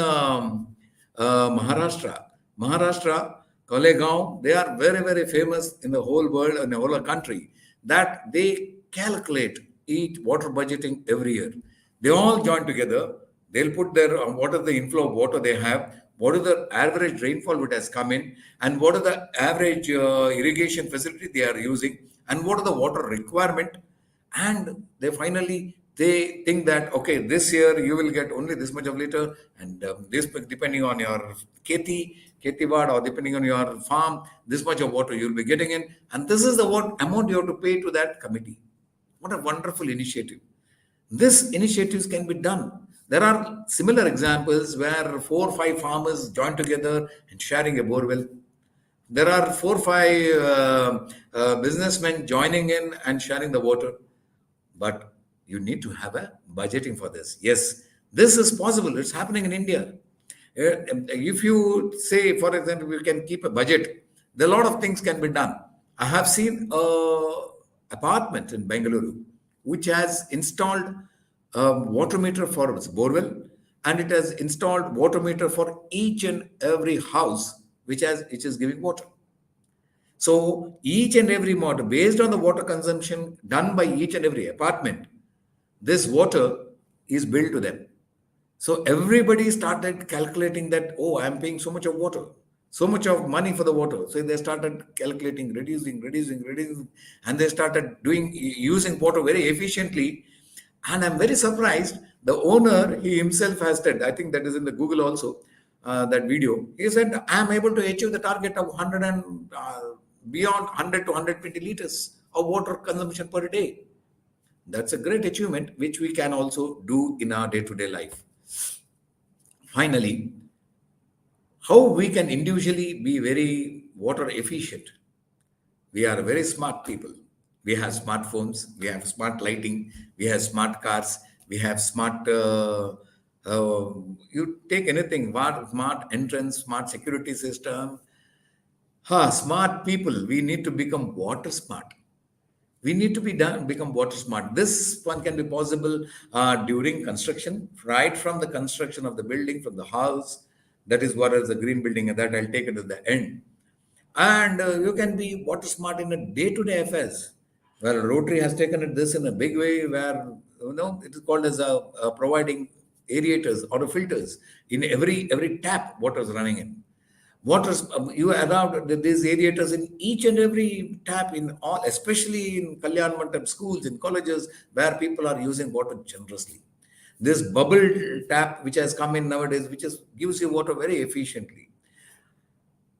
Maharashtra. Maharashtra, Kolegaon, they are very, very famous in the whole world and the whole country that they calculate each water budgeting every year. They all join together. They'll put their what is the inflow of water they have, what is the average rainfall which has come in, and what is the average irrigation facility they are using, and what is the water requirement. And they think that, okay, this year you will get only this much of liter, and this depending on your Ketiwad, or depending on your farm, this much of water you will be getting in, and this is the what amount you have to pay to that committee. What a wonderful initiative. This initiatives can be done. There are similar examples where 4 or 5 farmers join together and sharing a borewell. There are 4 or 5 businessmen joining in and sharing the water. But you need to have a budgeting for this. Yes, this is possible. It's happening in India. If you say, for example, you can keep a budget, a lot of things can be done. I have seen an apartment in Bengaluru which has installed a water meter for its borewell, and it has installed water meter for each and every house which is giving water. So each and every water, based on the water consumption done by each and every apartment, this water is billed to them. So everybody started calculating that, oh, I am paying so much of water, so much of money for the water. So they started calculating, reducing, and they started using water very efficiently. And I'm very surprised. The owner, he himself has said, I think that is in the Google also, that video. He said, I am able to achieve the target of 100 and beyond 100 to 120 liters of water consumption per day. That's a great achievement, which we can also do in our day-to-day life. Finally, how we can individually be very water efficient. We are very smart people. We have smartphones, we have smart lighting, we have smart cars, we have smart, you take anything, smart entrance, smart security system. Smart people, we need to become water smart. We need to become water smart. This one can be possible during construction, right from the construction of the building, from the house. That is what is the green building, and that I'll take it at the end. And you can be water smart in a day-to-day affairs. Well, Rotary has taken this in a big way, where it is called as providing aerators or filters in every tap. Water is running in. You allowed these aerators in each and every tap in all, especially in Kalyan Mandap schools, in colleges, where people are using water generously. This bubble tap which has come in nowadays, which gives you water very efficiently.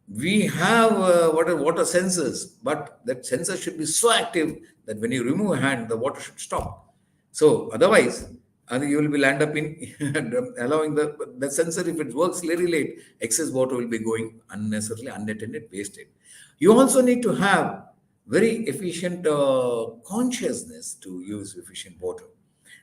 We have water sensors, but that sensor should be so active that when you remove a hand, the water should stop. So otherwise, you will land up in allowing the sensor, if it works very late, excess water will be going unnecessarily, unattended, wasted. You also need to have very efficient consciousness to use efficient water.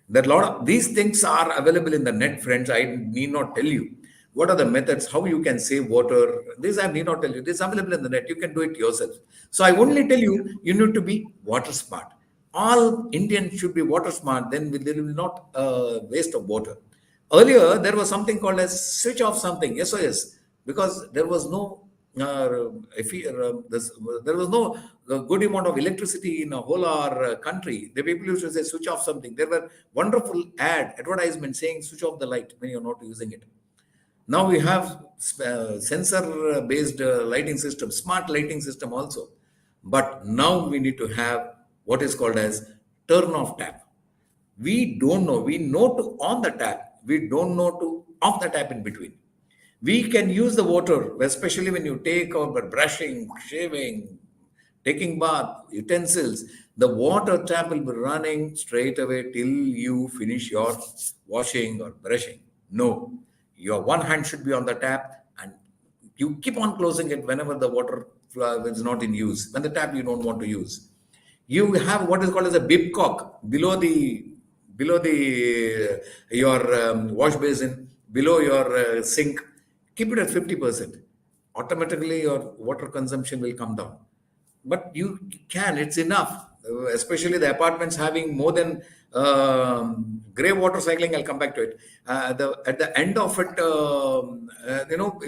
That lot of these things are available in the net, friends. I need not tell you. What are the methods, how you can save water? This I need not tell you. This is available in the net. You can do it yourself. So I only tell you, you need to be water smart. All Indians should be water smart, then there will not waste of water. Earlier, there was something called as switch off something, SOS, because there was no there was no good amount of electricity in a whole our country. The people used to say switch off something. There were wonderful advertisements saying switch off the light when you're not using it. Now we have sensor-based lighting system, smart lighting system also. But now we need to have what is called as turn off tap. We don't know. We know to on the tap. We don't know to off the tap in between. We can use the water, especially when you take over brushing, shaving, taking bath, utensils. The water tap will be running straight away till you finish your washing or brushing. No, your one hand should be on the tap and you keep on closing it whenever the water is not in use. When the tap you don't want to use, you have what is called as a bib cock below the your wash basin, below your sink. Keep it at 50%. Automatically your water consumption will come down. But you can, it's enough. Especially the apartments having more than grey water cycling. I'll come back to it. At the end of it,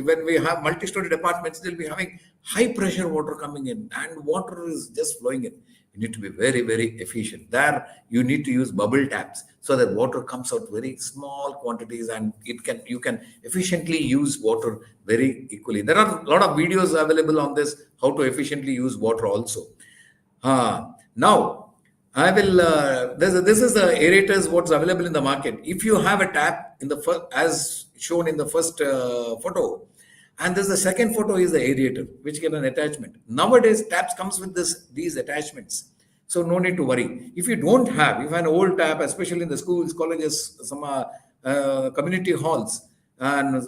when we have multi-story apartments, they'll be having high pressure water coming in, and water is just flowing in. You need to be very, very efficient. There, you need to use bubble taps so that water comes out very small quantities, and you can efficiently use water very equally. There are a lot of videos available on this, how to efficiently use water also. Now, I will. This is the aerators. What's available in the market? If you have a tap in the first, as shown in the first photo, and there's the second photo is the aerator, which get an attachment. Nowadays, taps comes with these attachments, so no need to worry. If you don't have, if an old tap, especially in the schools, colleges, some community halls, and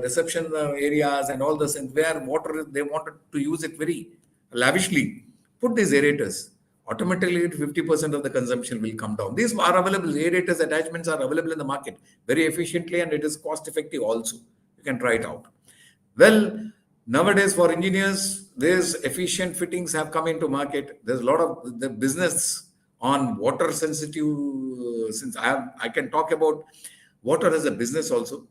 reception areas, and all this, and where water they wanted to use it very lavishly, put these aerators. Automatically 50% of the consumption will come down. These are available. Aerators attachments are available in the market very efficiently, and it is cost effective also. You can try it out. Well, nowadays for engineers, these efficient fittings have come into market. There's a lot of the business on water sensitive. Since I can talk about water as a business also.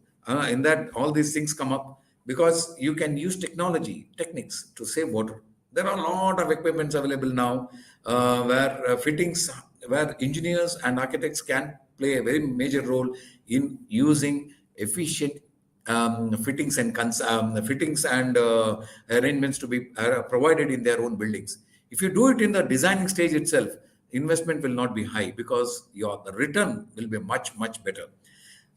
In that, all these things come up because you can use techniques to save water. There are a lot of equipments available now where engineers and architects can play a very major role in using efficient fittings and arrangements to be provided in their own buildings. If you do it in the designing stage itself, investment will not be high because the return will be much, much better.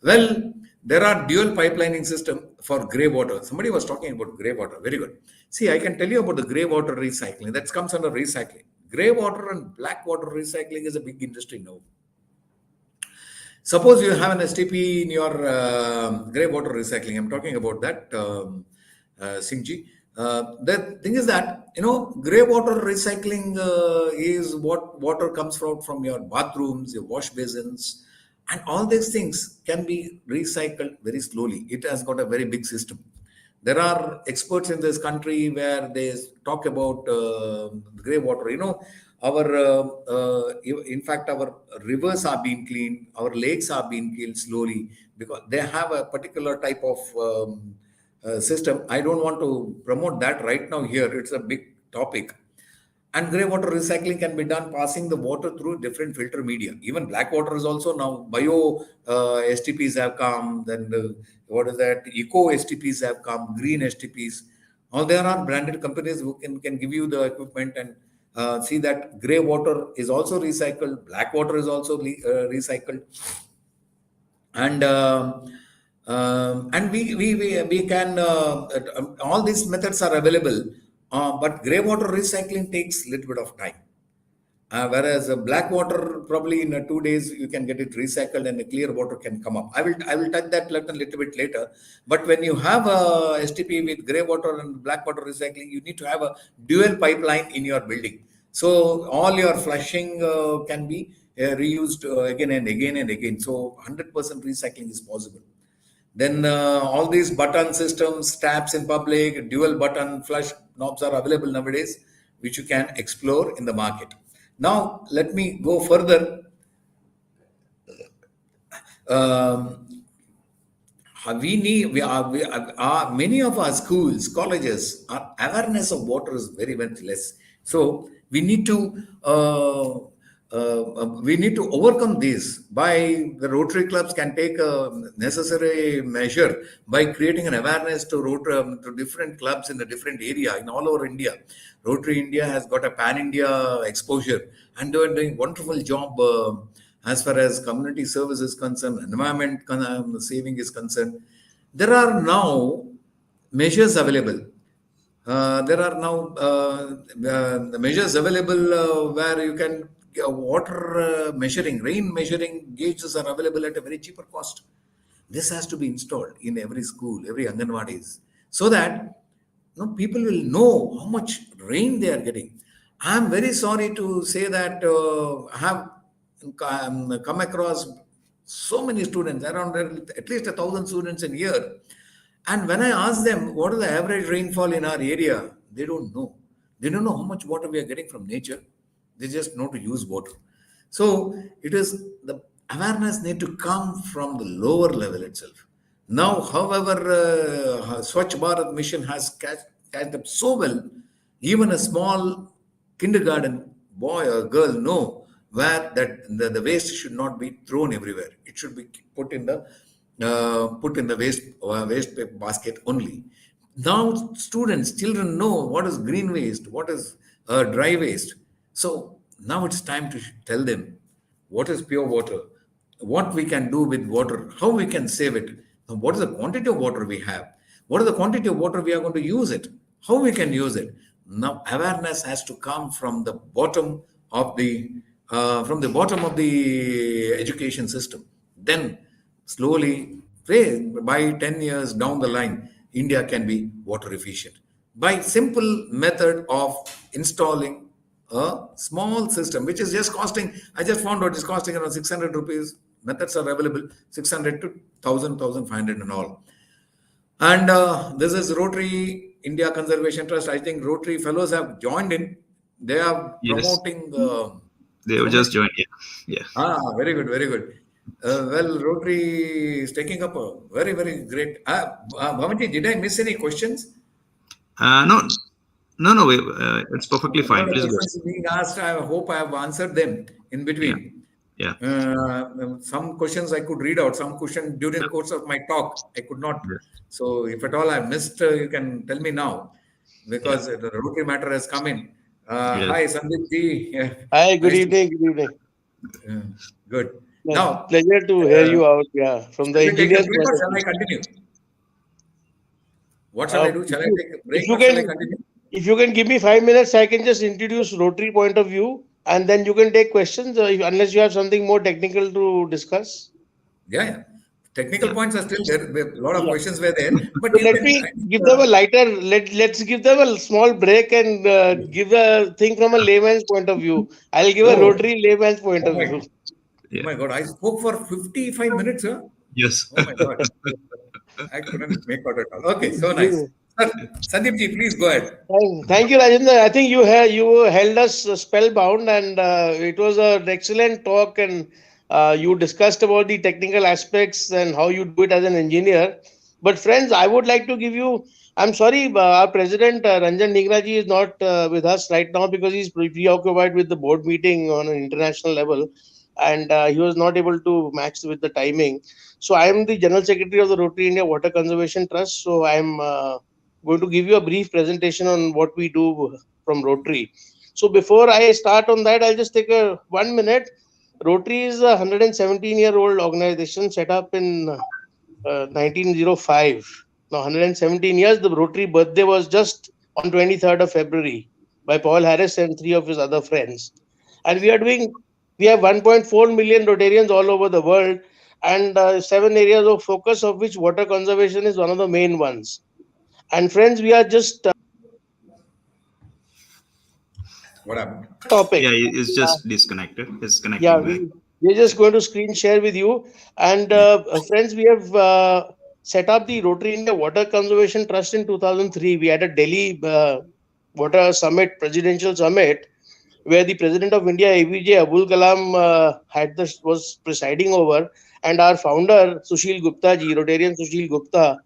Well, there are dual pipelining system for grey water. Somebody was talking about grey water. Very good. See, I can tell you about the grey water recycling. That comes under recycling. Grey water and black water recycling is a big industry now. Suppose you have an STP in your grey water recycling. I'm talking about that, Singhji. The thing is that, grey water recycling is what water comes from your bathrooms, your wash basins, and all these things can be recycled very slowly. It has got a very big system. There are experts in this country where they talk about grey water. In fact, our rivers are being cleaned, our lakes are being cleaned slowly because they have a particular type of system. I don't want to promote that right now here. It's a big topic. And grey water recycling can be done passing the water through different filter media. Even black water is also now bio STPs have come. Then eco STPs have come, green STPs. Now there are branded companies who can give you the equipment and see that grey water is also recycled, black water is also recycled, and we can all these methods are available. But grey water recycling takes a little bit of time. Whereas black water, probably in 2 days, you can get it recycled and the clear water can come up. I will touch that a little bit later. But when you have a STP with grey water and black water recycling, you need to have a dual pipeline in your building. So all your flushing can be reused again and again and again. So 100% recycling is possible. Then all these button systems, taps in public, dual button flush knobs are available nowadays, which you can explore in the market. Now, let me go further. Many of our schools, colleges, our awareness of water is very much less. So we need to overcome this by the Rotary clubs can take a necessary measure by creating an awareness to different clubs in the different area in all over India. Rotary India has got a pan-India exposure and they're doing a wonderful job as far as community service is concerned, environment saving is concerned, there are now measures available. There are now the measures available where you can water measuring, rain measuring gauges are available at a very cheaper cost. This has to be installed in every school, every Anganwadis, so that people will know how much rain they are getting. I am very sorry to say that I have come across so many students, around at least 1,000 students a year. And when I ask them what is the average rainfall in our area, they don't know. They don't know how much water we are getting from nature. They just know to use water. So it is the awareness need to come from the lower level itself. Now, however, Swachh Bharat mission has catched up so well, even a small kindergarten boy or girl know where that the waste should not be thrown everywhere. It should be put in the waste basket only. Now, children know what is green waste, what is dry waste. So now it's time to tell them what is pure water, what we can do with water, how we can save it, what is the quantity of water we have, what is the quantity of water we are going to use it, how we can use it. Now awareness has to come from the bottom of the education system. Then slowly, by 10 years down the line, India can be water efficient by simple method of installing a small system, which is just costing, I just found out it's costing around 600 rupees. Methods are available, 600 to 1,000, 1,500 and all. And this is Rotary India Conservation Trust. I think Rotary fellows have joined in. They are promoting. They have just joined. Yeah. Very good, very good. Well, Rotary is taking up a very, very great. Bhavanji, did I miss any questions? No, it's perfectly fine. Please go. Being asked, I hope I have answered them in between. Yeah. Some questions I could read out. Some question during the course of my talk I could not. Yeah. So if at all I missed, you can tell me now, because the Rotary matter has come in. Hi, Sandeep ji. Hi, good evening. Good evening. Good. Now, pleasure to hear you out. Yeah, from the engineers. Shall I continue? What shall I do? Shall I take a break? If you can give me 5 minutes, I can just introduce Rotary point of view, and then you can take questions, unless you have something more technical to discuss. Yeah. Technical points are still there. A lot of questions were there. But so let me give them a lighter. Let's give them a small break and give a thing from a layman's point of view. I'll give a Rotary layman's point of view. Oh my God! I spoke for 55 minutes, huh? Yes. Oh my God! I couldn't make out at all. Okay, so nice. Sir, Sandeep ji, please go ahead. Thank you, Rajendra. I think you held us spellbound, and it was an excellent talk, and you discussed about the technical aspects and how you do it as an engineer. But friends, I would like to give you. I'm sorry, our president Ranjan Nigraji is not with us right now because he's preoccupied with the board meeting on an international level, and he was not able to match with the timing. So I am the General Secretary of the Rotary India Water Conservation Trust. So I am going to give you a brief presentation on what we do from Rotary. So before I start on that, I'll just take 1 minute. Rotary is a 117-year-old organization set up in 1905. Now 117 years, the Rotary birthday was just on 23rd of February by Paul Harris and 3 of his other friends. And we have 1.4 million Rotarians all over the world, and 7 areas of focus, of which water conservation is one of the main ones. And friends, we are just what happened? Topic. Yeah, it's just disconnected. It's connecting. Yeah, back. we're just going to screen share with you. And friends, we have set up the Rotary India Water Conservation Trust in 2003. We had a Delhi Water Summit, Presidential Summit, where the President of India, APJ Abul Kalam, was presiding over, and our founder, Sushil Gupta ji, Rotarian Sushil Gupta,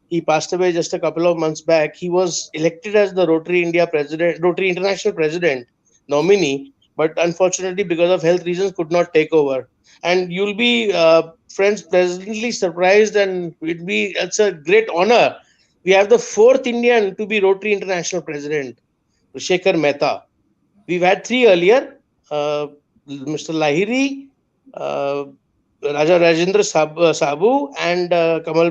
he passed away just a couple of months back. He was elected as the Rotary International President nominee, but unfortunately, because of health reasons, could not take over. And you'll be, friends, pleasantly surprised, and it's a great honor. We have the 4th Indian to be Rotary International President, Shekhar Mehta. We've had 3 earlier, Mr. Lahiri, Rajendra Sabu and Kamal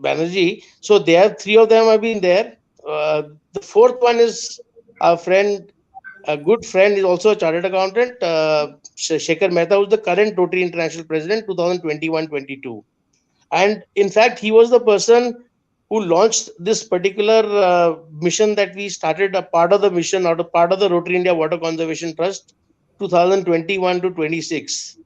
Banerjee. So they have three of them have been there. The fourth one is our friend, a good friend, is also a chartered accountant, Shekhar Mehta, who's the current Rotary International President, 2021-22. And in fact, he was the person who launched this particular mission that we started, a part of the mission or a part of the Rotary India Water Conservation Trust, 2021 to 26.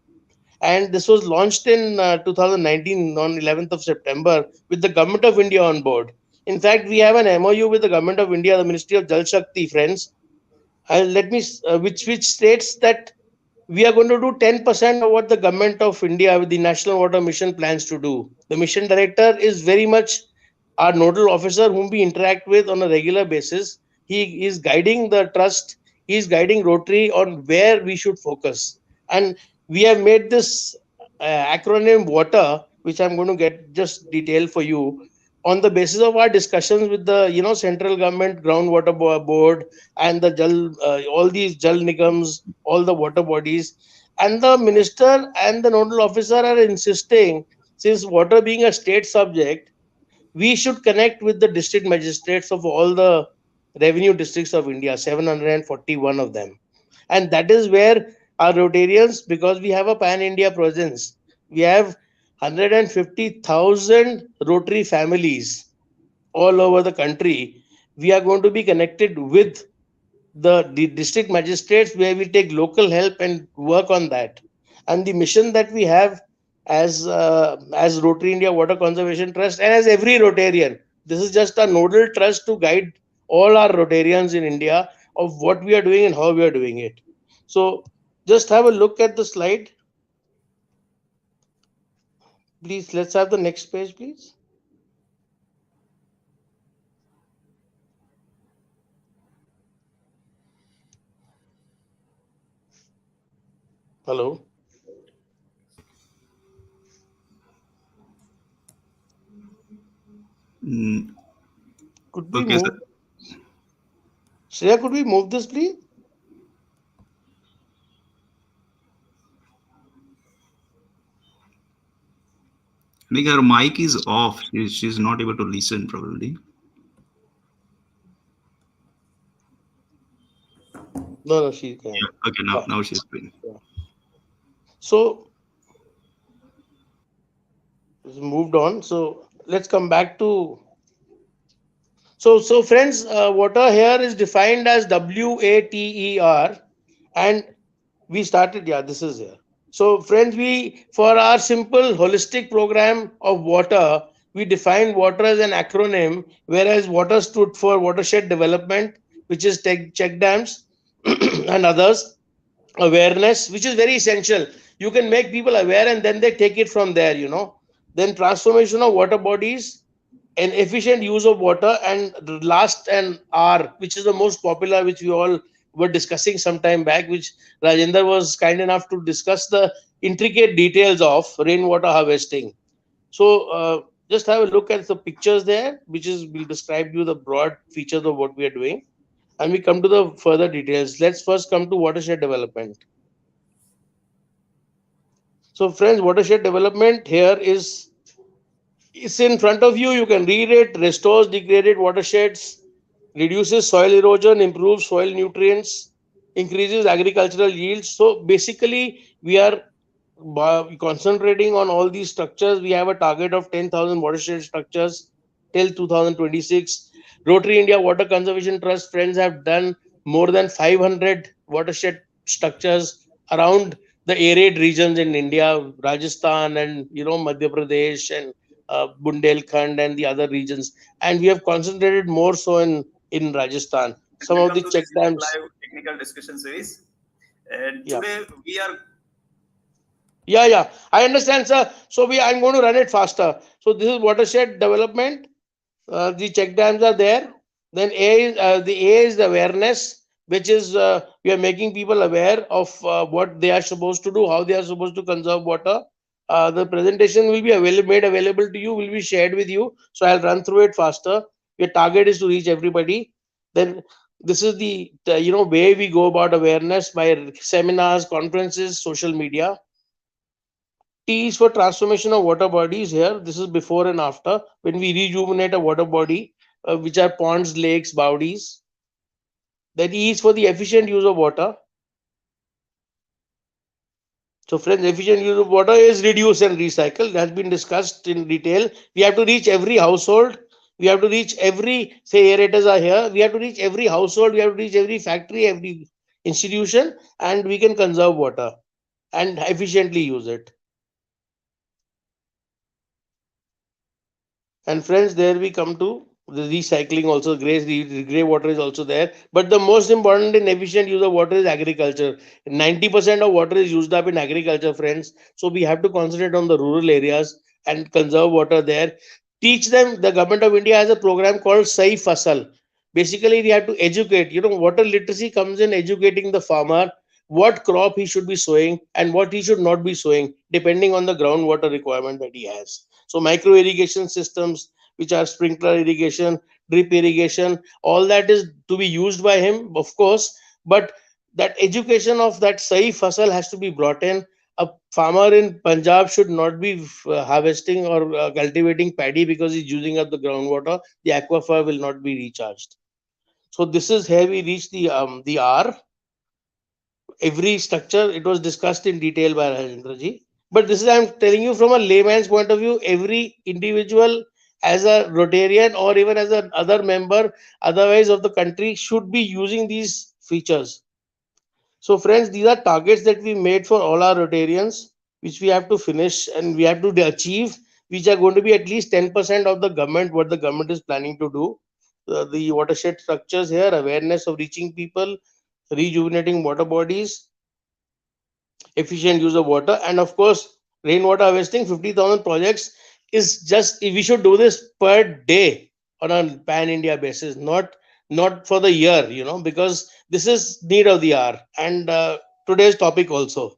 And this was launched in 2019 on 11th of September with the Government of India on board. In fact, we have an MOU with the Government of India, the Ministry of Jal Shakti, friends, which states that we are going to do 10% of what the Government of India with the National Water Mission plans to do. The mission director is very much our nodal officer whom we interact with on a regular basis. He is guiding the trust, he is guiding Rotary on where we should focus. And we have made this acronym WATER, which I'm going to get just detail for you, on the basis of our discussions with the central government groundwater board and the all these Jal Nigams, all the water bodies, and the minister and the nodal officer are insisting, since water being a state subject, we should connect with the district magistrates of all the revenue districts of India, 741 of them. And that is where our Rotarians, because we have a pan India presence, we have 150,000 Rotary families all over the country. We are going to be connected with the district magistrates, where we take local help and work on that. And the mission that we have as Rotary India Water Conservation Trust, and as every Rotarian, this is just a nodal trust to guide all our Rotarians in India of what we are doing and how we are doing it. So just have a look at the slide. Please, let's have the next page, please. Hello. Could we move? Shreya, could we move this, please? I think her mic is off. She's not able to listen, probably. No, she can. Yeah, okay, now she's doing. Yeah. So moved on. So let's come back to. So friends, water here is defined as WATER, and we started. Yeah, this is here. So friends, we, for our simple holistic program of water, we defined water as an acronym, whereas water stood for Watershed Development, which is check dams and others. Awareness, which is very essential. You can make people aware and then they take it from there, Then transformation of water bodies and efficient use of water, and the last, and R, which is the most popular, which we all were discussing some time back, which Rajendra was kind enough to discuss the intricate details of rainwater harvesting. So just have a look at the pictures there, which is will describe you the broad features of what we are doing. And we come to the further details. Let's first come to watershed development. So friends, watershed development here is in front of you. You can read it. Restores degraded watersheds, reduces soil erosion, improves soil nutrients, increases agricultural yields. So basically, we are concentrating on all these structures. We have a target of 10,000 watershed structures till 2026. Rotary India Water Conservation Trust friends have done more than 500 watershed structures around the arid regions in India, Rajasthan and Madhya Pradesh and Bundelkhand and the other regions. And we have concentrated more so in Rajasthan. Some of the check dams. Live technical discussion series. And today we are. Yeah, I understand, sir. So I'm going to run it faster. So this is watershed development. The check dams are there. Then the A is the awareness, which is we are making people aware of what they are supposed to do, how they are supposed to conserve water. The presentation will be made available to you, will be shared with you. So I'll run through it faster. Your target is to reach everybody. Then This is the way we go about awareness by seminars, conferences, social media. T is for transformation of water bodies here. This is before and after when we rejuvenate a water body, which are ponds, lakes, bodies. Then E is for the efficient use of water. So, friends, efficient use of water is reduce and recycle. It has been discussed in detail. We have to reach every household. We have to reach every, say, aerators are here. We have to reach every household. We have to reach every factory, every institution, and we can conserve water and efficiently use it. And friends, there we come to the recycling also. Grey water is also there. But the most important in efficient use of water is agriculture. 90% of water is used up in agriculture, friends. So we have to concentrate on the rural areas and conserve water there. Teach them. The government of India has a program called Sahi Fasal. Basically, we have to educate. Water literacy comes in educating the farmer what crop he should be sowing and what he should not be sowing, depending on the groundwater requirement that he has. So micro irrigation systems, which are sprinkler irrigation, drip irrigation, all that is to be used by him, of course. But that education of that Sahi Fasal has to be brought in. A farmer in Punjab should not be harvesting or cultivating paddy because he's using up the groundwater. The aquifer will not be recharged. So this is here we reach the R. Every structure, it was discussed in detail by Rajendra ji. But this is, I'm telling you from a layman's point of view, every individual as a Rotarian or even as an other member, otherwise of the country, should be using these features. So friends, these are targets that we made for all our Rotarians, which we have to finish and we have to achieve, which are going to be at least 10% of the government, what the government is planning to do. The watershed structures here, awareness of reaching people, rejuvenating water bodies, efficient use of water, and of course rainwater harvesting. 50,000 projects is just, we should do this per day on a pan India basis, not for the year, because this is need of the hour and today's topic also.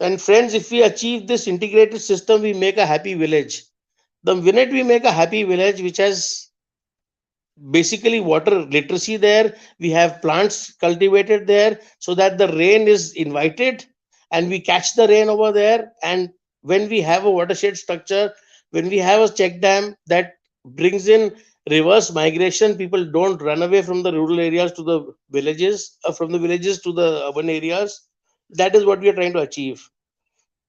And friends, if we achieve this integrated system, we make a happy village. The minute we make a happy village which has basically water literacy there, we have plants cultivated there so that the rain is invited and we catch the rain over there. And when we have a watershed structure, when we have a check dam that brings in reverse migration, people don't run away from the rural areas to the villages, from the villages to the urban areas. That is what we are trying to achieve.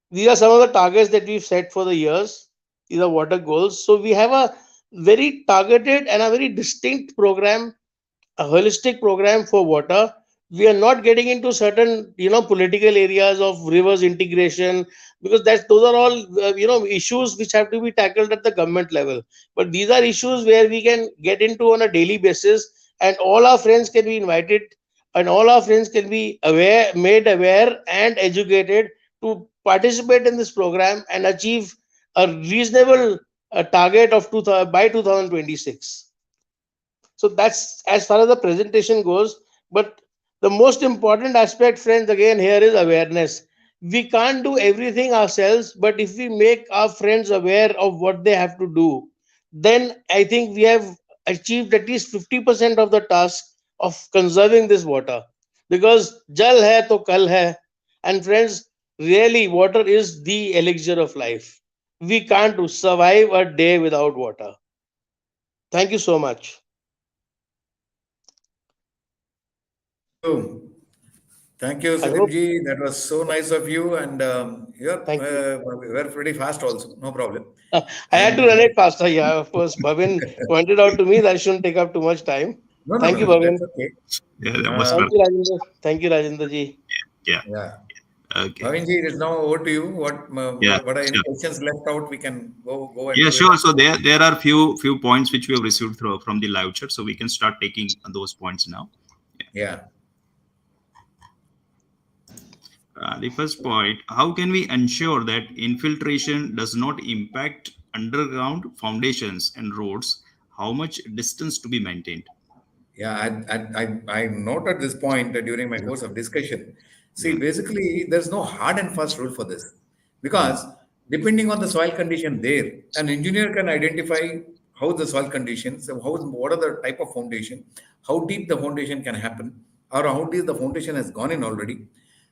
These are some of the targets that we've set for the years. These are water goals. So we have a very targeted and a very distinct program, a holistic program for water. We are not getting into certain, political areas of rivers integration, because those are all, issues which have to be tackled at the government level. But these are issues where we can get into on a daily basis, and all our friends can be invited, and all our friends can be made aware and educated to participate in this program and achieve a reasonable target of by 2026. So that's as far as the presentation goes. But the most important aspect, friends, again here is awareness. We can't do everything ourselves, but if we make our friends aware of what they have to do, then I think we have achieved at least 50% of the task of conserving this water. Because jal hai to kal hai. And friends, really, water is the elixir of life. We can't survive a day without water. Thank you so much. Thank you, Salimji. That was so nice of you. And we're pretty fast also. No problem. I had to run it faster. Yeah, of course. Bhavin pointed out to me that I shouldn't take up too much time. Thank you, Bhavin. That's okay. Yeah, that was Thank you, Rajendra. Thank you, Rajendra ji. yeah. Okay. Bhavinji, it is now over to you. What are any Sure. questions left out? We can go and Yeah, do sure. it. So there are few points which we have received from the live chat, so we can start taking those points now. Yeah. The first point: how can we ensure that infiltration does not impact underground foundations and roads? How much distance to be maintained? Yeah, I noted this point during my course of discussion. See, basically, there's no hard and fast rule for this because depending on the soil condition there, an engineer can identify how the soil conditions, what are the type of foundation, how deep the foundation can happen, or how deep the foundation has gone in already.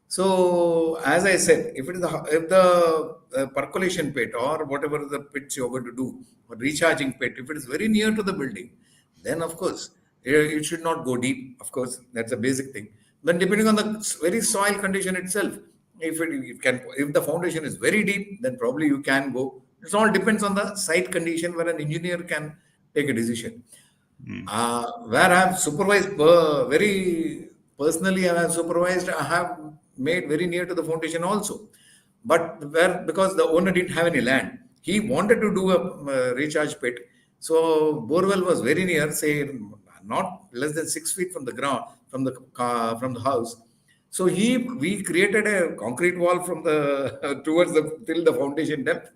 So, as I said, if the percolation pit or whatever the pits you're going to do, or recharging pit, if it is very near to the building, then of course it should not go deep. Of course, that's a basic thing. Then, depending on the very soil condition itself, if the foundation is very deep, then probably you can go. It all depends on the site condition where an engineer can take a decision. Where I have supervised very personally, I have supervised, I have made very near to the foundation also. But because the owner didn't have any land, he wanted to do a recharge pit. So Borewell was very near, say not less than 6 feet from the ground, from the house. So we created a concrete wall from the towards till the foundation depth.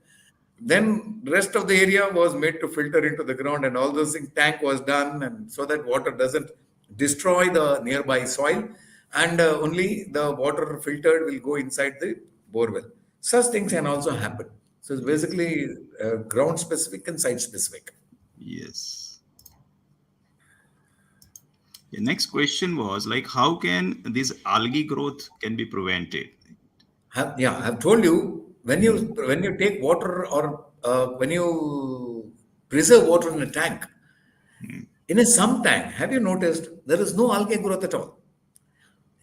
Then rest of the area was made to filter into the ground, and all those things. Tank was done, and so that water doesn't destroy the nearby soil, and only the water filtered will go inside the borewell. Such things can also happen. So it's basically ground specific and site specific. Yes. The next question was like, how can this algae growth can be prevented? I've told you, when you take water, or when you preserve water in a tank, in a sump tank, have you noticed there is no algae growth at all?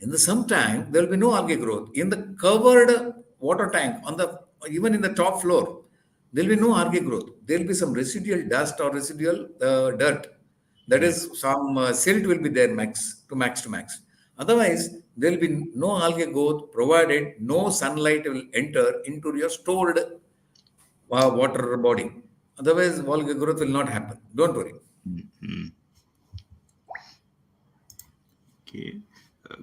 In the sump tank, there will be no algae growth. In the covered water tank, even in the top floor, there will be no algae growth. There will be some residual dust or residual dirt. That is, some silt will be there max to max. Otherwise, there will be no algae growth, provided no sunlight will enter into your stored water body. Otherwise, algae growth will not happen. Don't worry. Okay.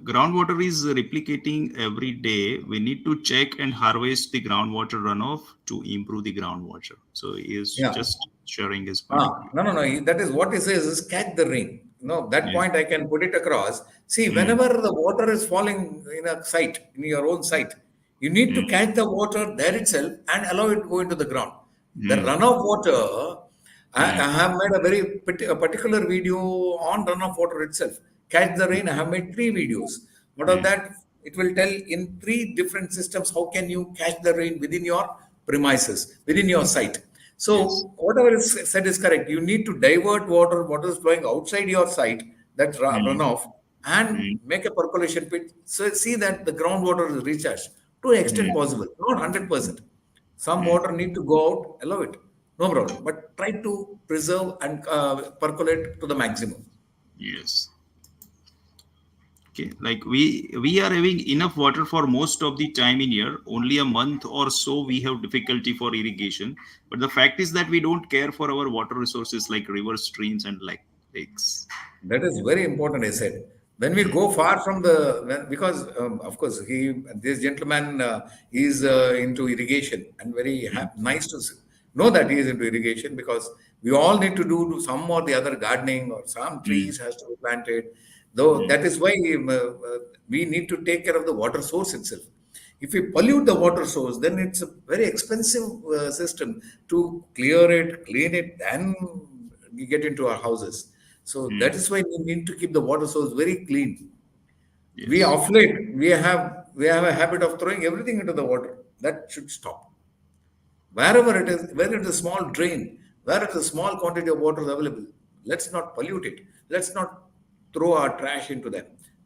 Groundwater is replicating every day. We need to check and harvest the groundwater runoff to improve the groundwater. So he is just sharing his point. No. That is what he says is catch the rain. No, that point I can put it across. See, whenever the water is falling in a site, in your own site, you need to catch the water there itself and allow it to go into the ground. The runoff water, I have made a particular video on runoff water itself. Catch the rain, I have made 3 videos. Out of that, it will tell in 3 different systems how can you catch the rain within your premises, within your site. So whatever is said is correct. You need to divert water, what is flowing outside your site, that runoff, and make a percolation pit. So see that the groundwater is recharged to an extent possible, not 100%. Some water need to go out, allow it, no problem. But try to preserve and percolate to the maximum. Yes. Okay, like we are having enough water for most of the time in year. Only a month or so we have difficulty for irrigation. But the fact is that we don't care for our water resources like rivers, streams, and lakes. That is very important, I said. When we go far from because of course this gentleman is into irrigation, and very nice to know that he is into irrigation, because we all need to do some or the other gardening, or some trees has to be planted. Though that is why we need to take care of the water source itself. If we pollute the water source, then it's a very expensive system to clear it, clean it, and get into our houses. So that is why we need to keep the water source very clean. Yes. We off late, we have a habit of throwing everything into the water. That should stop. Wherever it is, where it is a small drain, where it is a small quantity of water is available, let's not pollute it. Let's not throw our trash into them.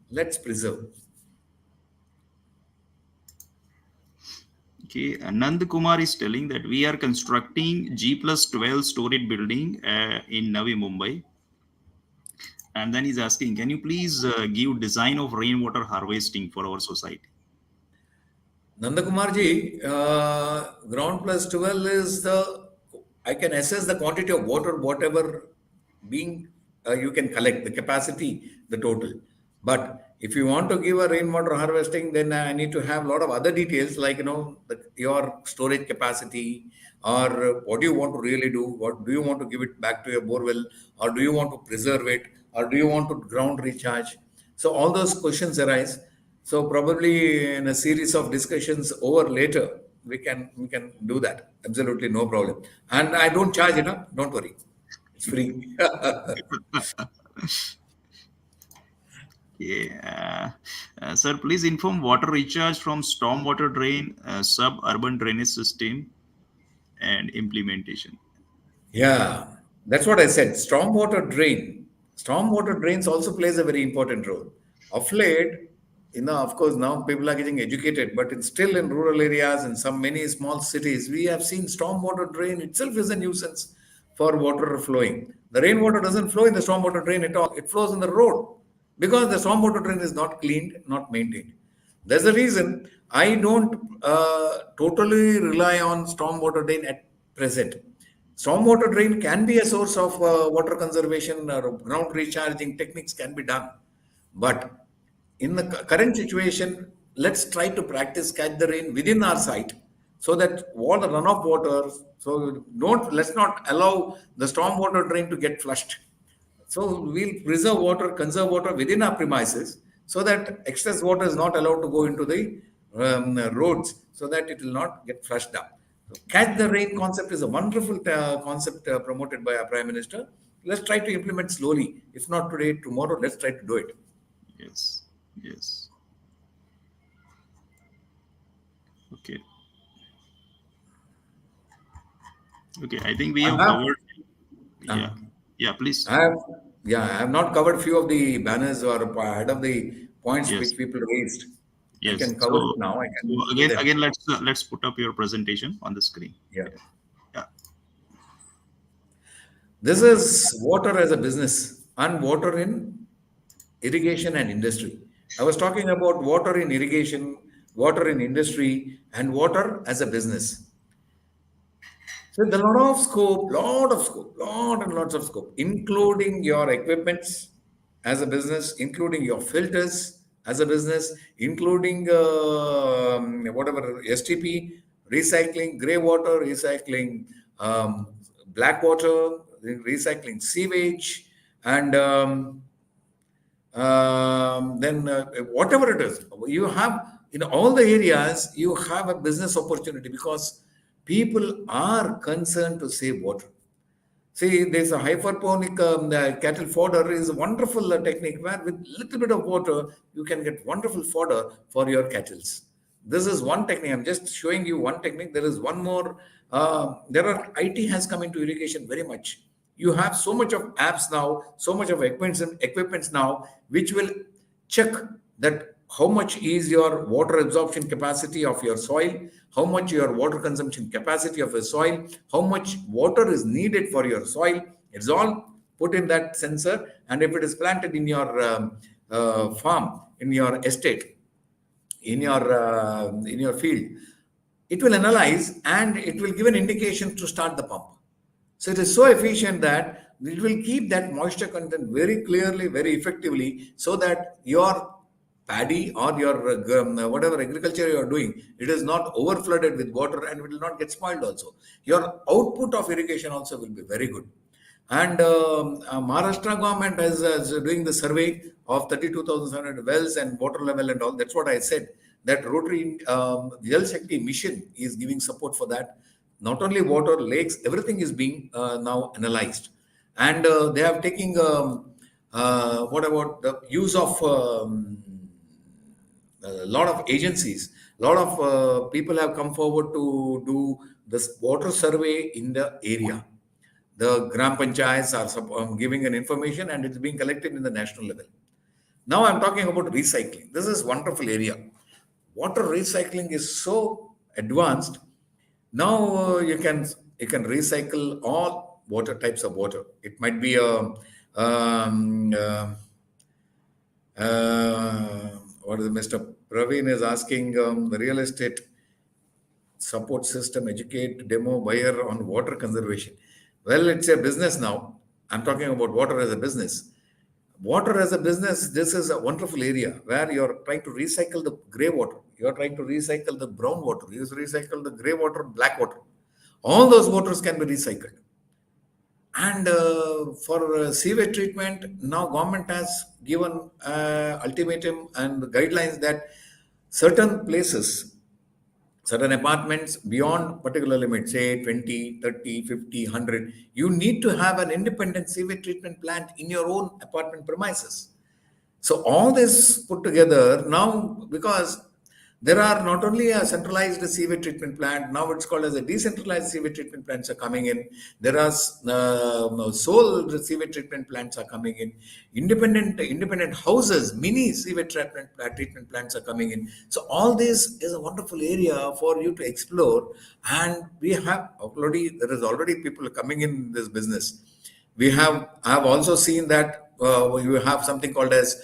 Let's preserve. Okay, Anand Kumar is telling that we are constructing G+12 storage building in Navi Mumbai. And then he's asking, can you please give design of rainwater harvesting for our society? Nandakumarji, ground plus 12 is I can assess the quantity of water, whatever being you can collect, the capacity, the total. But if you want to give a rainwater harvesting, then I need to have a lot of other details, like, your storage capacity, or what do you want to really do? What do you want to give it back to your borewell, or do you want to preserve it, or do you want to ground recharge? So all those questions arise. So probably in a series of discussions over later, we can do that. Absolutely no problem. And I don't charge it up. Don't worry. It's free. Yeah. Sir, please inform water recharge from stormwater drain, suburban drainage system, and implementation. Yeah, that's what I said. Stormwater drain. Stormwater drains also plays a very important role. Of late, of course, now people are getting educated, but it's still in rural areas and some many small cities, we have seen stormwater drain itself is a nuisance for water flowing. The rainwater doesn't flow in the stormwater drain at all. It flows in the road because the stormwater drain is not cleaned, not maintained. There's a reason I don't totally rely on stormwater drain at present. Stormwater drain can be a source of water conservation or ground recharging techniques can be done. But in the current situation, let's try to practice catch the rain within our site so that all the runoff water, so let's not allow the stormwater drain to get flushed. So we'll preserve water, conserve water within our premises so that excess water is not allowed to go into the roads so that it will not get flushed up. So catch the rain concept is a wonderful concept promoted by our Prime Minister. Let's try to implement slowly. If not today, tomorrow, let's try to do it. Yes. Yes. Okay. Okay. I think we have covered. Yeah. Yeah. Please. I have not covered few of the banners or ahead of the points which people raised. Yes. I can cover it now. Again, let's put up your presentation on the screen. Yeah. Yeah. This is water as a business and water in irrigation and industry. I was talking about water in irrigation, water in industry, and water as a business. So there's a lot and lots of scope, including your equipments as a business, including your filters as a business, including whatever STP, recycling, grey water, recycling black water, recycling sewage, and then whatever it is, you have in all the areas, you have a business opportunity because people are concerned to save water. See, there's a hydroponic cattle fodder is a wonderful technique where with little bit of water, you can get wonderful fodder for your cattle. This is one technique. I'm just showing you one technique. There is one more. IT has come into irrigation very much. You have so much of apps now, so much of equipments now, which will check that how much is your water absorption capacity of your soil, how much your water consumption capacity of your soil, how much water is needed for your soil. It's all put in that sensor. And if it is planted in your farm, in your estate, in your field, it will analyze and it will give an indication to start the pump. So it is so efficient that it will keep that moisture content very clearly, very effectively, so that your paddy or your whatever agriculture you are doing, it is not over flooded with water and it will not get spoiled also. Your output of irrigation also will be very good. And Maharashtra government is doing the survey of 32,700 wells and water level and all. That's what I said, that Rotary Jal Shakti mission is giving support for that. Not only water, lakes, everything is being now analyzed. And they have taken, what about the use of a lot of agencies, a lot of people have come forward to do this water survey in the area. The Gram Panchayats are giving an information and it's being collected in the national level. Now I'm talking about recycling. This is wonderful area. Water recycling is so advanced. Now you can recycle all water types of water. It might be what is Mr. Praveen is asking, the real estate support system, educate, demo, buyer on water conservation. Well, it's a business now. I'm talking about water as a business. Water as a business, this is a wonderful area where you're trying to recycle the grey water. You're trying to recycle the brown water. You recycle the grey water, black water. All those waters can be recycled. And for sewage treatment, now government has given ultimatum and guidelines that certain places, certain apartments beyond particular limit, say 20, 30, 50, 100, you need to have an independent sewage treatment plant in your own apartment premises. So all this put together now, because there are not only a centralized sewage treatment plant, now it's called as a decentralized sewage treatment plants are coming in. There are sole sewage treatment plants are coming in. Independent houses, mini sewage treatment plants are coming in. So all this is a wonderful area for you to explore. And there is already people coming in this business. I have also seen that you have something called as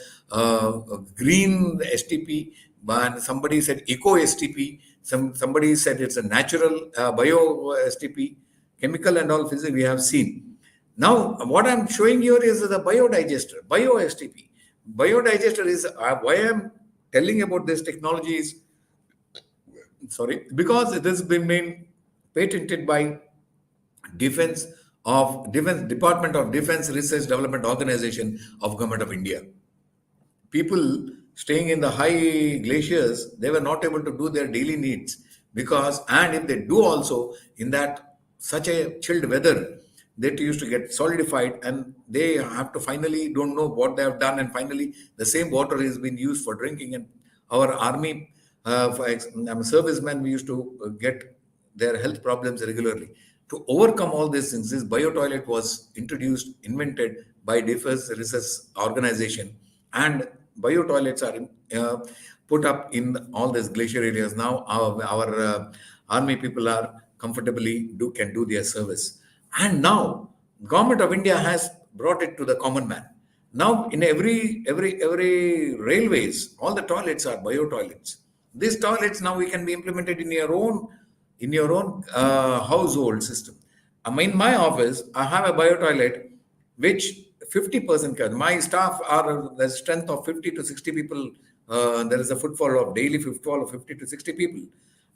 green STP, and somebody said eco STP, somebody said it's a natural bio STP, chemical and all physics we have seen. Now, what I'm showing here is the biodigester, bio STP. Biodigester is why I'm telling about this technology is, because it has been made patented by Department of Defense Research Development Organization of Government of India. People staying in the high glaciers, they were not able to do their daily needs and if they do also in that such a chilled weather, they used to get solidified and they have to finally don't know what they have done, and finally the same water is being used for drinking. And our army, servicemen, we used to get their health problems regularly. To overcome all these things, this bio-toilet was invented by Defense Research Organization, and bio-toilets are put up in all these glacier areas. Now our army people are comfortably can do their service. And now Government of India has brought it to the common man. Now in every railways, all the toilets are bio-toilets. These toilets now we can be implemented in your own household system. In my office, I have a bio toilet which 50% can. My staff are the strength of 50 to 60 people. There is a daily footfall of 50 to 60 people.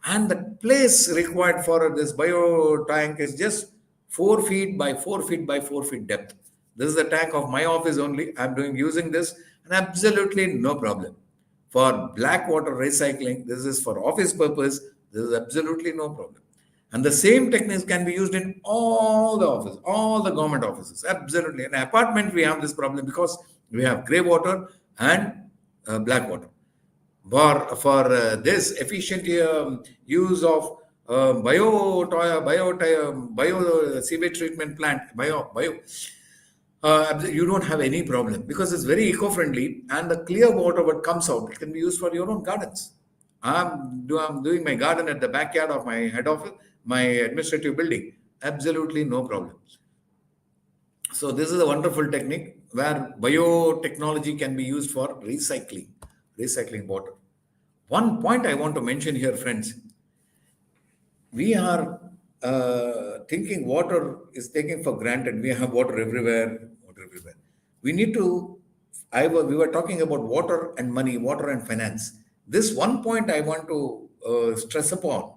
And the place required for this bio tank is just 4 feet by 4 feet by 4 feet depth. This is the tank of my office only. I'm using this and absolutely no problem. For black water recycling, this is for office purpose. There is absolutely no problem. And the same techniques can be used in all the offices, all the government offices. Absolutely. In an apartment, we have this problem because we have grey water and black water. For this efficient use of bio sewage treatment plant, you don't have any problem because it's very eco-friendly, and the clear water what comes out, it can be used for your own gardens. I'm doing my garden at the backyard of my head office, my administrative building. Absolutely no problems. So this is a wonderful technique where biotechnology can be used for recycling water. One point I want to mention here, friends. We are thinking water is taken for granted. We have water everywhere. We were talking about water and money, water and finance. This one point I want to stress upon.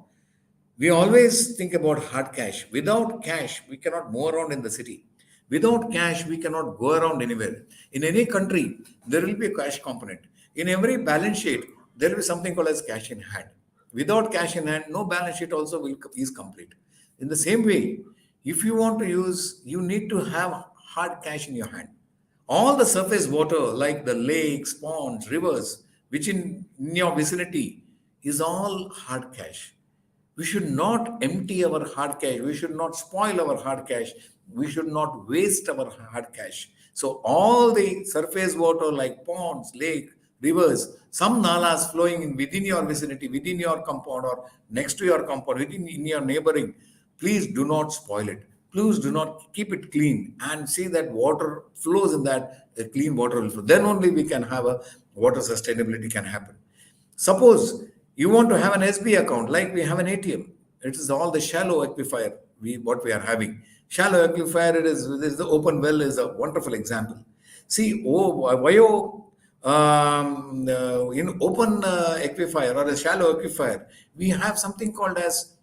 We always think about hard cash. Without cash, we cannot move around in the city. Without cash, we cannot go around anywhere. In any country, there will be a cash component. In every balance sheet, there will be something called as cash in hand. Without cash in hand, no balance sheet also is complete. In the same way, if you want to use, you need to have hard cash in your hand. All the surface water, like the lakes, ponds, rivers, which in your vicinity is all hard cash. We should not empty our hard cash. We should not spoil our hard cash. We should not waste our hard cash. So all the surface water like ponds, lake, rivers, some nalas flowing within your vicinity, within your compound or next to your compound, in your neighboring, please do not spoil it. Please do not keep it clean and see that water flows in that, clean water will flow. Then only we can have a water sustainability can happen. Suppose you want to have an SB account like we have an ATM. It is all the shallow aquifer what we are having. Shallow aquifer, it is the open well is a wonderful example. See, in open aquifer or a shallow aquifer, we have something called as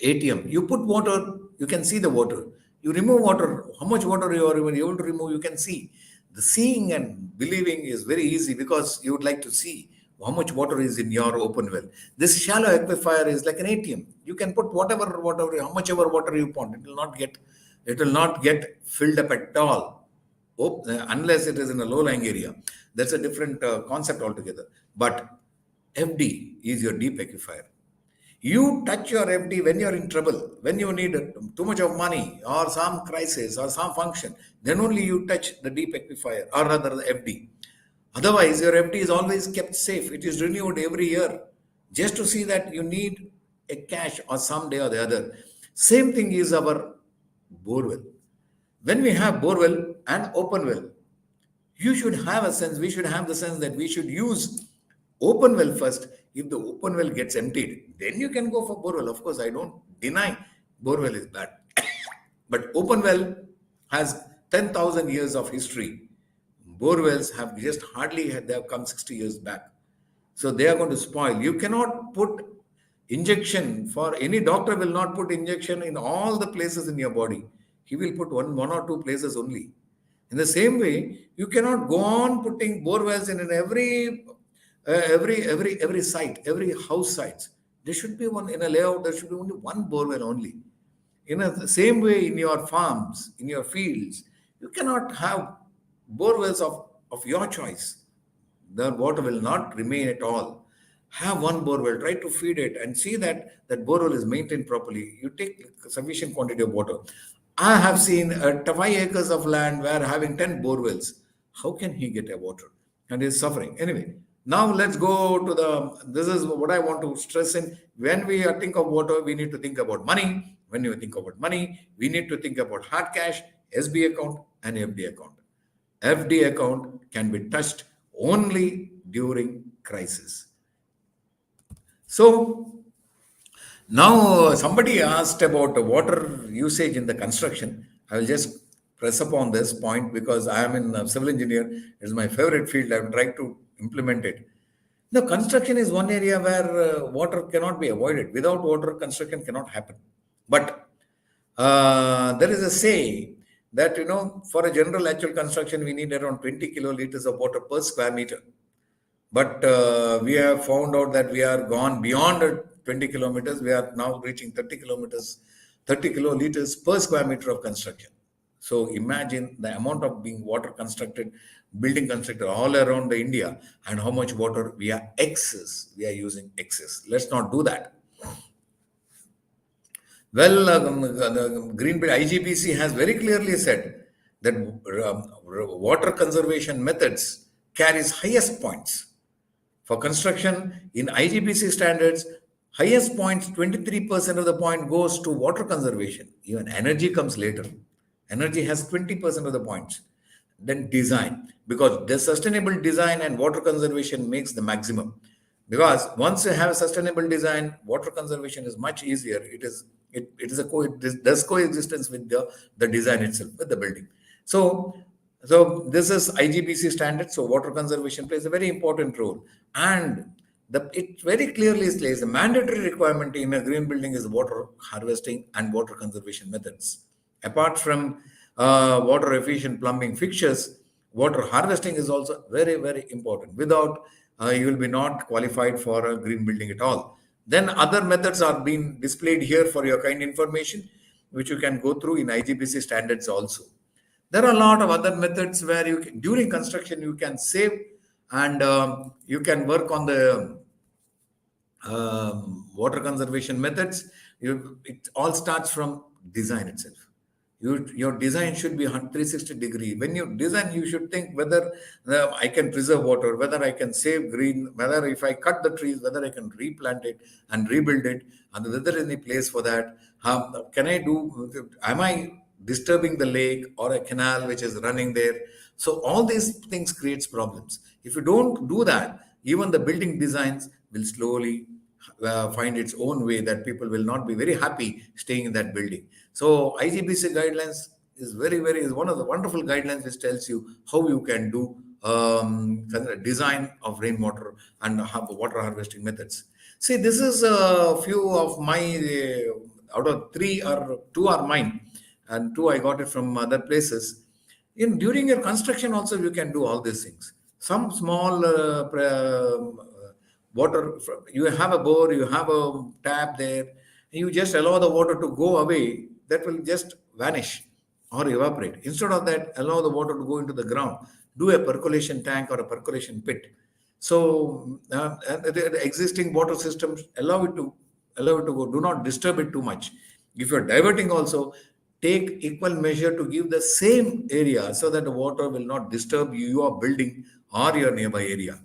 ATM. You put water, you can see the water. You remove water, how much water you are able to remove, you can see. The seeing and believing is very easy because you would like to see how much water is in your open well. This shallow aquifer is like an ATM. You can put whatever, how much ever water you want. It will not get filled up at all, unless it is in a low-lying area. That's a different concept altogether. But FD is your deep aquifer. You touch your FD when you're in trouble, when you need too much of money or some crisis or some function, then only you touch the deep aquifer, or rather the FD. Otherwise, your FD is always kept safe. It is renewed every year just to see that you need a cash or someday or the other. Same thing is our borewell. When we have borewell and open well, we should have the sense that we should use open well first. If the open well gets emptied, then you can go for borewell. Of course, I don't deny borewell is bad. But open well has 10,000 years of history. Borewells have just they have come 60 years back. So they are going to spoil. You cannot put injection any doctor will not put injection in all the places in your body. He will put one or two places only. In the same way, you cannot go on putting borewells in every site, every house sites. There should be one in a layout. There should be only one borewell only. In the same way, in your farms, in your fields, you cannot have borewells of your choice. The water will not remain at all. Have one borewell, try to feed it and see that borewell is maintained properly. You take sufficient quantity of water. I have seen 5 acres of land where having 10 borewells. How can he get a water? And he's suffering. Anyway, now let's go to this is what I want to stress in. When we think of water, we need to think about money. When you think about money, we need to think about hard cash, SB account and FD account. FD account can be touched only during crisis. So now somebody asked about the water usage in the construction. I will just press upon this point because I am a civil engineer. It's my favorite field. I'm trying to implement it. The construction is one area where water cannot be avoided. Without water, construction cannot happen. But there is a say that, for a general actual construction, we need around 20 kiloliters of water per square meter. But we have found out that we are gone beyond 20 kilometers. We are now reaching 30 kiloliters per square meter of construction. So imagine the amount of building constructed all around India, and how much water we are using excess. Let's not do that. Well, the Green Belt IGBC has very clearly said that water conservation methods carries highest points. For construction, in IGBC standards, highest points, 23% of the point goes to water conservation. Even energy comes later. Energy has 20% of the points. Then design, because the sustainable design and water conservation makes the maximum. Because once you have a sustainable design, water conservation is much easier. It does coexistence with the design itself, with the building. So this is IGBC standard. So water conservation plays a very important role. And it very clearly says the mandatory requirement in a green building is water harvesting and water conservation methods. Apart from water efficient plumbing fixtures, water harvesting is also very, very important. Without, you will be not qualified for a green building at all. Then other methods are being displayed here for your kind information, which you can go through in IGBC standards also. There are a lot of other methods where during construction, you can save and you can work on the water conservation methods. It all starts from design itself. Your design should be 360 degree. When you design, you should think whether I can preserve water, whether I can save green, whether if I cut the trees, whether I can replant it and rebuild it, and whether there is any place for that. Am I disturbing the lake or a canal which is running there? So all these things creates problems. If you don't do that, even the building designs will slowly find its own way, that people will not be very happy staying in that building. So IGBC guidelines is one of the wonderful guidelines which tells you how you can do design of rainwater and water harvesting methods. See, this is a few of my out of 3 or 2 are mine, and 2 I got it from other places. During your construction also, you can do all these things. Some small water, you have a bore, you have a tap there, you just allow the water to go away, that will just vanish or evaporate. Instead of that, allow the water to go into the ground. Do a percolation tank or a percolation pit. So the existing water systems allow it to go. Do not disturb it too much. If you're diverting also, take equal measure to give the same area so that the water will not disturb your building or your nearby area.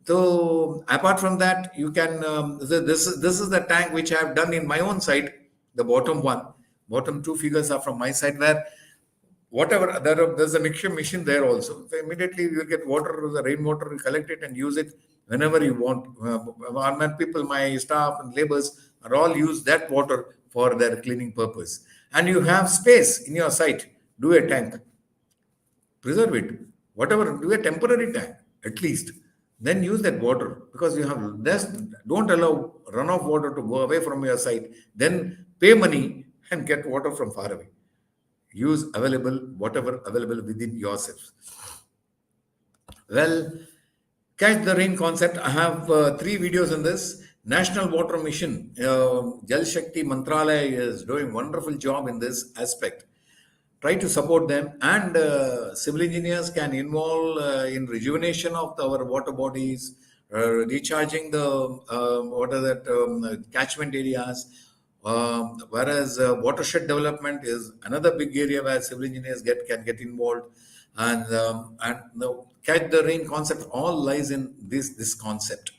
So apart from that, you can this is the tank which I have done in my own site. The bottom two figures are from my site, where whatever there's a mixture machine there also. So immediately you get water, the rainwater, you collect it and use it whenever you want. My people, my staff and laborers are all use that water for their cleaning purpose. And you have space in your site. Do a tank, preserve it, whatever, do a temporary tank at least. Then use that water, because you have this. Don't allow runoff water to go away from your site. Then pay money and get water from far away. Use whatever available within yourself. Well, catch the rain concept. I have 3 videos on this. National Water Mission, Jal Shakti Mantralaya is doing wonderful job in this aspect. Try to support them, and civil engineers can involve in rejuvenation of our water bodies, recharging the catchment areas. Whereas watershed development is another big area where civil engineers can get involved, and the catch the rain concept all lies in this concept.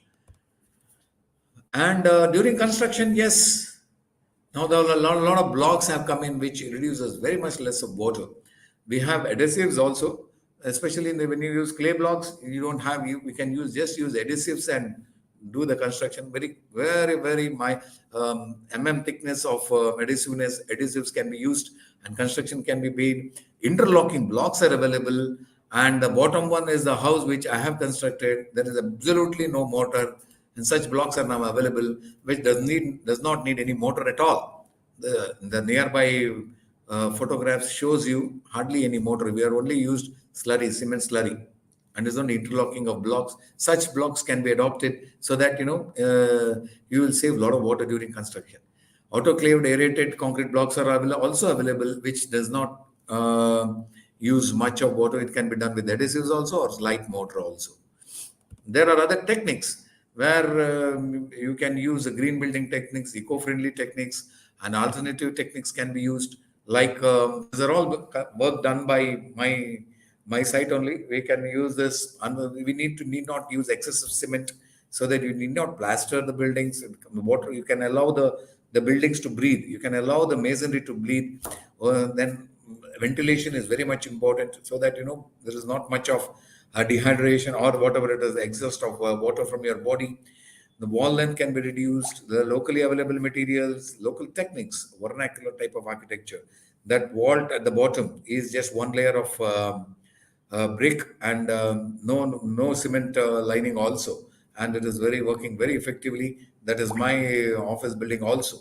And during construction, yes, now there are a lot of blocks have come in which reduces very much less of water. We have adhesives also, especially when you use clay blocks. You don't have we can use adhesives and do the construction. Very my thickness of adhesives can be used, and construction can be made. Interlocking blocks are available, and the bottom one is the house which I have constructed. There is absolutely no mortar, and such blocks are now available, which does not need any mortar at all. The nearby photographs shows you hardly any mortar. We are only used cement slurry, and there's only interlocking of blocks. Such blocks can be adopted so that you will save a lot of water during construction. Autoclaved aerated concrete blocks are also available, which does not use much of water. It can be done with adhesives also, or light mortar also. There are other techniques where you can use green building techniques, eco-friendly techniques, and alternative techniques can be used. Like these are all work done by my site only. We can use this, and we need not use excessive cement, so that you need not plaster the buildings. The water, you can allow the buildings to breathe. You can allow the masonry to breathe. Then ventilation is very much important, so that there is not much of dehydration or whatever it is, exhaust of water from your body. The wall length can be reduced. The locally available materials, local techniques, vernacular type of architecture. That vault at the bottom is just one layer of brick and no cement lining also, and it is working very effectively. That is my office building also.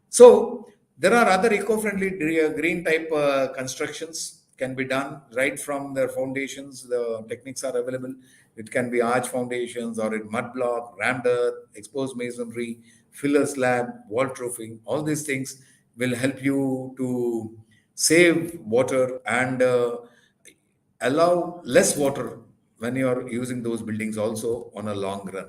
So there are other eco-friendly green type constructions can be done right from their foundations. The techniques are available. It can be arch foundations, or in mud block, rammed earth, exposed masonry, filler slab, waterproofing. All these things will help you to save water and allow less water when you are using those buildings also on a long run.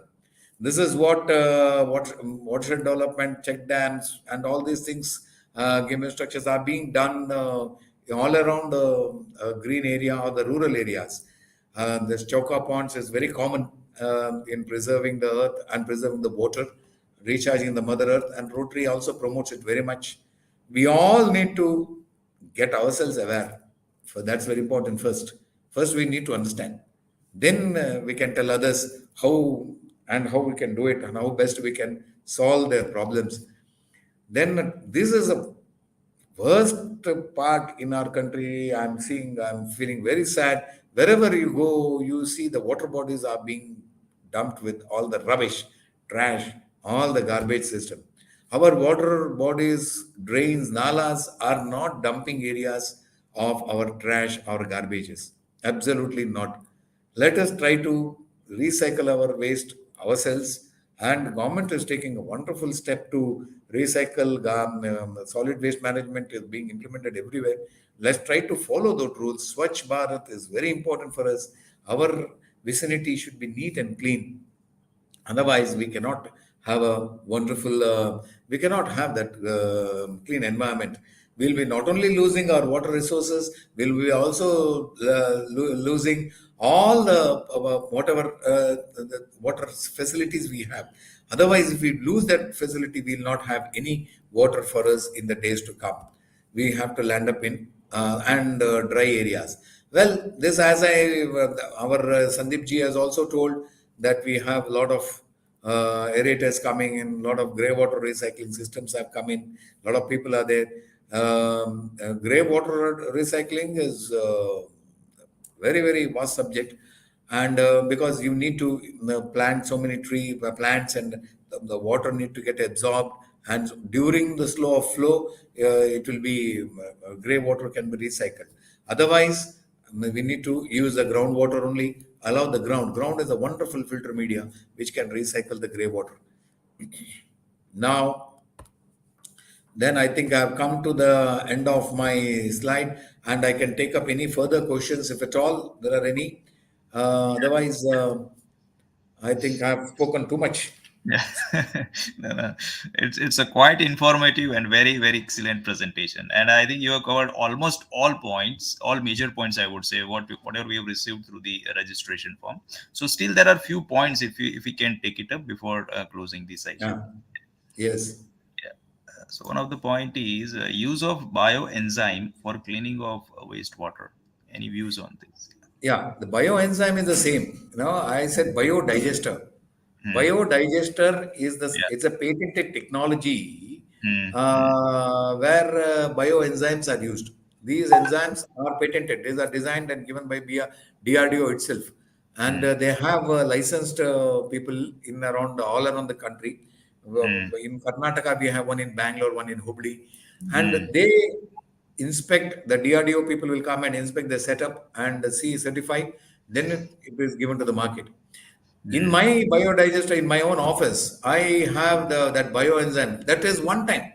This is what watershed development, check dams, and all these things, game structures are being done all around the green area or the rural areas. This choka ponds is very common in preserving the earth and preserving the water, recharging the mother earth, and Rotary also promotes it very much. We all need to get ourselves aware. So that's very important first. First, we need to understand. Then we can tell others how we can do it, and how best we can solve their problems. Then this is a worst part in our country. I'm feeling very sad. Wherever you go, you see the water bodies are being dumped with all the rubbish, trash, all the garbage system. Our water bodies, drains, nalas are not dumping areas of our trash or garbages. Absolutely not. Let us try to recycle our waste ourselves, And government is taking a wonderful step to recycle. Solid waste management is being implemented everywhere. Let's try to follow those rules. Swachh Bharat is very important for us. Our vicinity should be neat and clean. Otherwise, we cannot have a wonderful, we cannot have that clean environment. We'll be not only losing our water resources, we'll be also losing all the whatever the water facilities we have. Otherwise, if we lose that facility, we'll not have any water for us in the days to come. We have to land up in and dry areas. Well, this as our Sandeep ji has also told that we have a lot of aerators coming in, a lot of grey water recycling systems have come in, a lot of people are there. Grey water recycling is very, very vast subject. And because you need to plant so many plants and the water need to get absorbed. And during the slow of flow, it will be grey water can be recycled. Otherwise, we need to use the groundwater only. Allow the ground. Ground is a wonderful filter media which can recycle the grey water. Now, then I think I've come to the end of my slide, and I can take up any further questions if at all there are any. Otherwise, I think I've spoken too much. Yeah, no. It's a quite informative and very excellent presentation, and I think you have covered almost all points, all major points. I would say whatever we have received through the registration form. So still there are few points if we can take it up before closing this session. Yes. Yeah. So one of the point is use of bioenzyme for cleaning of wastewater. Any views on this? Yeah, the bioenzyme is the same. I said biodigester. Biodigester is it's a patented technology where bioenzymes are used. These enzymes are patented. These are designed and given by DRDO itself, and they have licensed people all around the country. In Karnataka, we have one in Bangalore, one in Hubli, and they inspect. The DRDO people will come and inspect the setup and certify. Then it is given to the market. In my biodigester, in my own office, I have that bioenzyme. That is one time.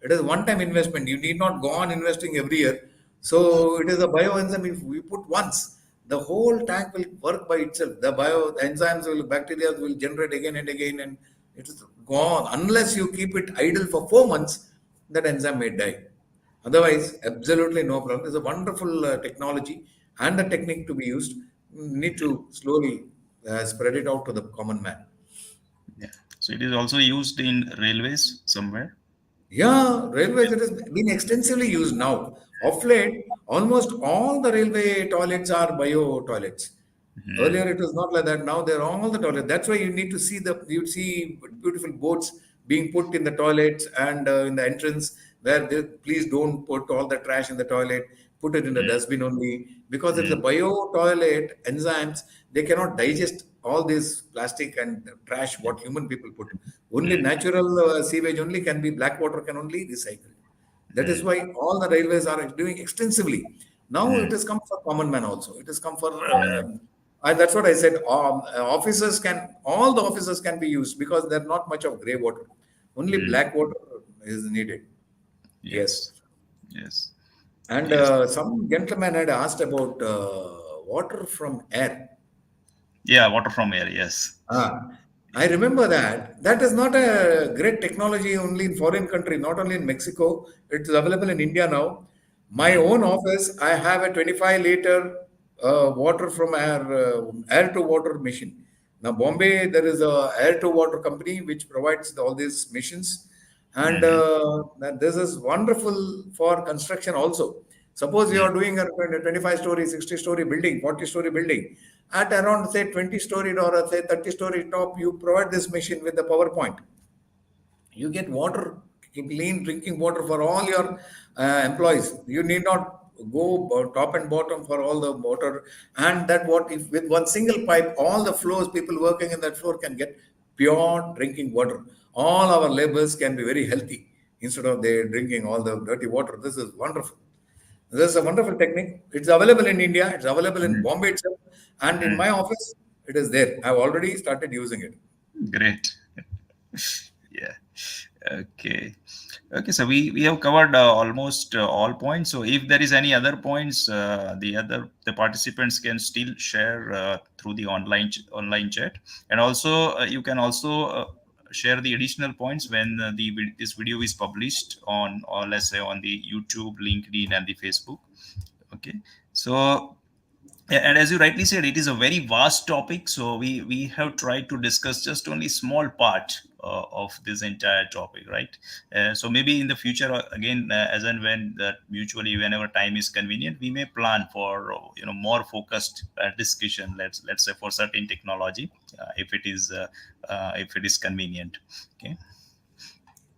It is one-time investment. You need not go on investing every year. So it is a bioenzyme. If we put once, the whole tank will work by itself. The bioenzymes bacteria will generate again and again, and it is gone. Unless you keep it idle for 4 months, that enzyme may die. Otherwise, absolutely no problem. It's a wonderful technology and a technique to be used. Need to slowly spread it out to the common man. Yeah. So it is also used in railways somewhere. Yeah, railways, it has been extensively used now. Of late, almost all the railway toilets are bio toilets. Earlier, it was not like that. Now they're all the toilets. That's why you need to see you see beautiful boards being put in the toilets and in the entrance where please don't put all the trash in the toilet. Put it in the dustbin only, because it's a bio toilet enzymes. They cannot digest all this plastic and trash what human people put. Only natural sewage only can be, black water can only recycle. That is why all the railways are doing extensively. Now it has come for common man also. It has come for, that's what I said, all the officers can be used because there's not much of grey water. Only black water is needed. Yes. And some gentleman had asked about water from air. Yeah, water from air, yes. I remember that. That is not a great technology only in foreign country, not only in Mexico. It's available in India now. My own office, I have a 25-liter water from air to water machine. Now, Bombay, there is a air to water company which provides all these machines. And this is wonderful for construction also. Suppose you are doing a 25-story, 60-story building, 40-story building. At around, say, 20-story or say 30-story top, you provide this machine with the power point. You get water, clean drinking water for all your employees. You need not go top and bottom for all the water. And that if with one single pipe, all the floors, people working in that floor can get pure drinking water. All our laborers can be very healthy instead of they drinking all the dirty water. This is wonderful. This is a wonderful technique. It's available in India. It's available in Bombay itself. And in my office, it is there. I've already started using it. Great. Yeah. Okay. Okay. So we have covered almost all points. So if there is any other points, the participants can still share through the online chat, and also you can also share the additional points when this video is published on, or let's say on the YouTube, LinkedIn, and the Facebook. Okay. So, and as you rightly said, it is a very vast topic. So we have tried to discuss just only small part of this entire topic, right? So maybe in the future, again, as and when that mutually, whenever time is convenient, we may plan for more focused discussion. Let's say for certain technology, if it is convenient. Okay.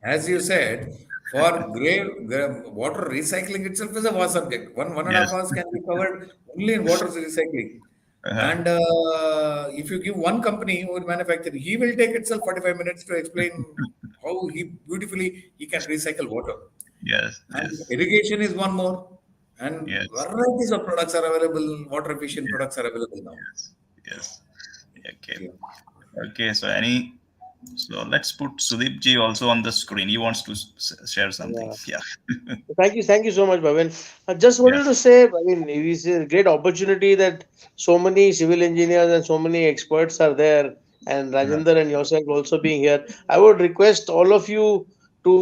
As you said, for water recycling itself is a vast subject. One and a half Yes. hours can be covered only in water recycling. Uh-huh. And if you give one company who will manufacture, he will take itself 45 minutes to explain how he can recycle water. Yes. And Yes. irrigation is one more. And Yes. varieties of products are available, water efficient products are available now. Yes. Yes. Okay. Yeah. Okay. So let's put Sudeep ji also on the screen. He wants to share something. Yeah. Yeah. Thank you so much, Bhavan. I just Yeah. wanted to say, I mean, it's a great opportunity that so many civil engineers and so many experts are there, and Uh, Rajendra and yourself also being here. I would request all of you to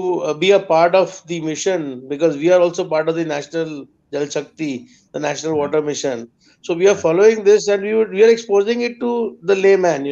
be a part of the mission, because we are also part of the National Jal Shakti, the National uh, Water Mission. So we are uh, following this, and we are exposing it to the layman,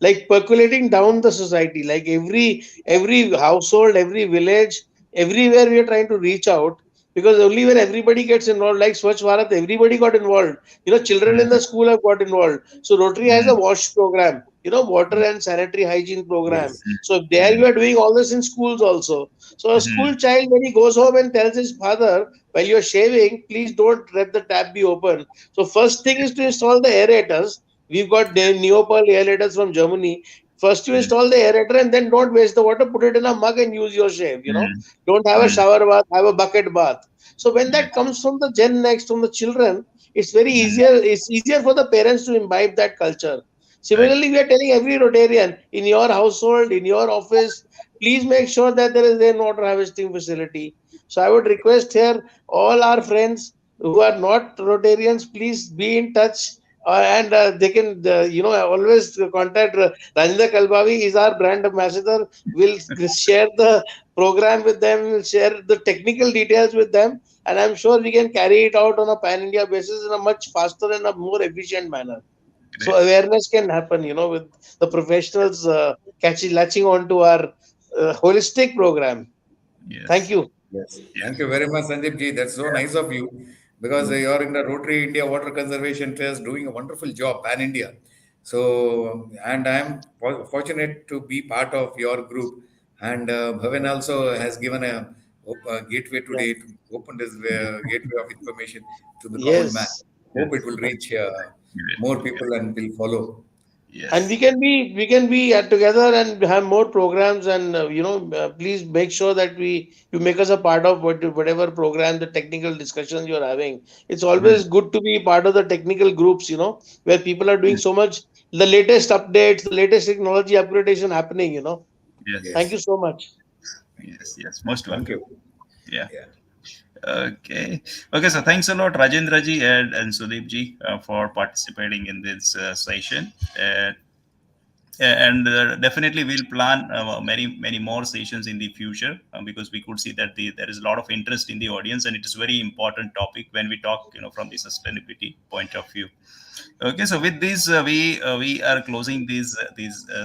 like percolating down the society, like every household, every village, everywhere we are trying to reach out, because only when everybody gets involved, like Swachh Bharat, everybody got involved. Children in mm, the school have got involved. So Rotary has a mm, wash program, water and sanitary hygiene program. Yes. So there mm, you are doing all this in schools also. So a mm, school child, when he goes home and tells his father, while you're shaving, please don't let the tap be open. So first thing is to install the aerators. We've got the Neopal aerators from Germany. First you mm, install the aerator, and then don't waste the water. Put it in a mug and use your shave. mm, Don't have a mm, shower bath, have a bucket bath. So when yeah, that comes from the Gen Next, from the children, mm, it's easier for the parents to imbibe that culture. right. Similarly, we are telling every Rotarian in your household, in your office, please make sure that there is rainwater harvesting facility. So I would request here all our friends who are not Rotarians, please be in touch. And they can, always contact Rajendra Kalbavi is our brand ambassador. We'll share the program with them, we'll share the technical details with them, and I'm sure we can carry it out on a pan India basis in a much faster and a more efficient manner. So Great. awareness can happen, with the professionals latching on to our holistic program. Thank Yes. you. Yes, thank Yes. you very much, Sandeep ji. That's so nice of you because Mm, you're in the Rotary India Water Conservation Trust doing a wonderful job pan India. So, and I'm fortunate to be part of your group. And Bhavan also has given a gateway Yeah. today to open this gateway of information to the common man. Yes. Hope it yes. will reach Great. more Yeah. people and will follow. And Yes. we can be together and have more programs, and please make sure that you make us a part of whatever program, the technical discussions you're having. It's Mm, always good to be part of the technical groups, where people are doing mm, so much, the latest updates, the latest technology upgradation happening. Thank yes. you Yes, so much. Yes. Yes. Most thank welcome. you. Yeah. Yeah. Okay. Okay. So thanks a lot, Rajendra ji and Sudeep ji, for participating in this session. And definitely we'll plan many more sessions in the future, because we could see that there is a lot of interest in the audience, and it is very important topic when we talk from the sustainability point of view. Okay, so with this we are closing this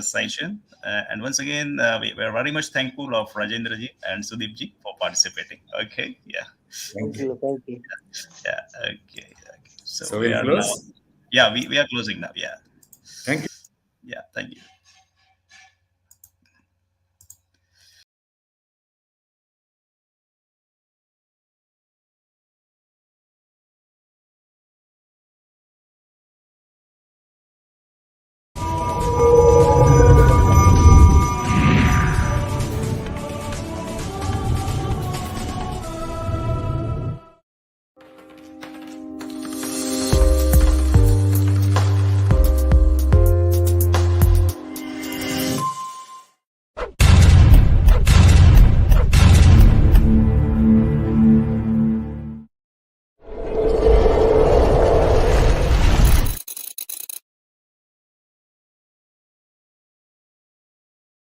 session, and once again we are very much thankful of Rajendra ji and Sudeep ji for participating. Okay, yeah. Thank Thank you. you. Thank you. Yeah, okay, so So we we'll are now, close. yeah, we are closing now. Yeah. Thank you. Yeah, thank you.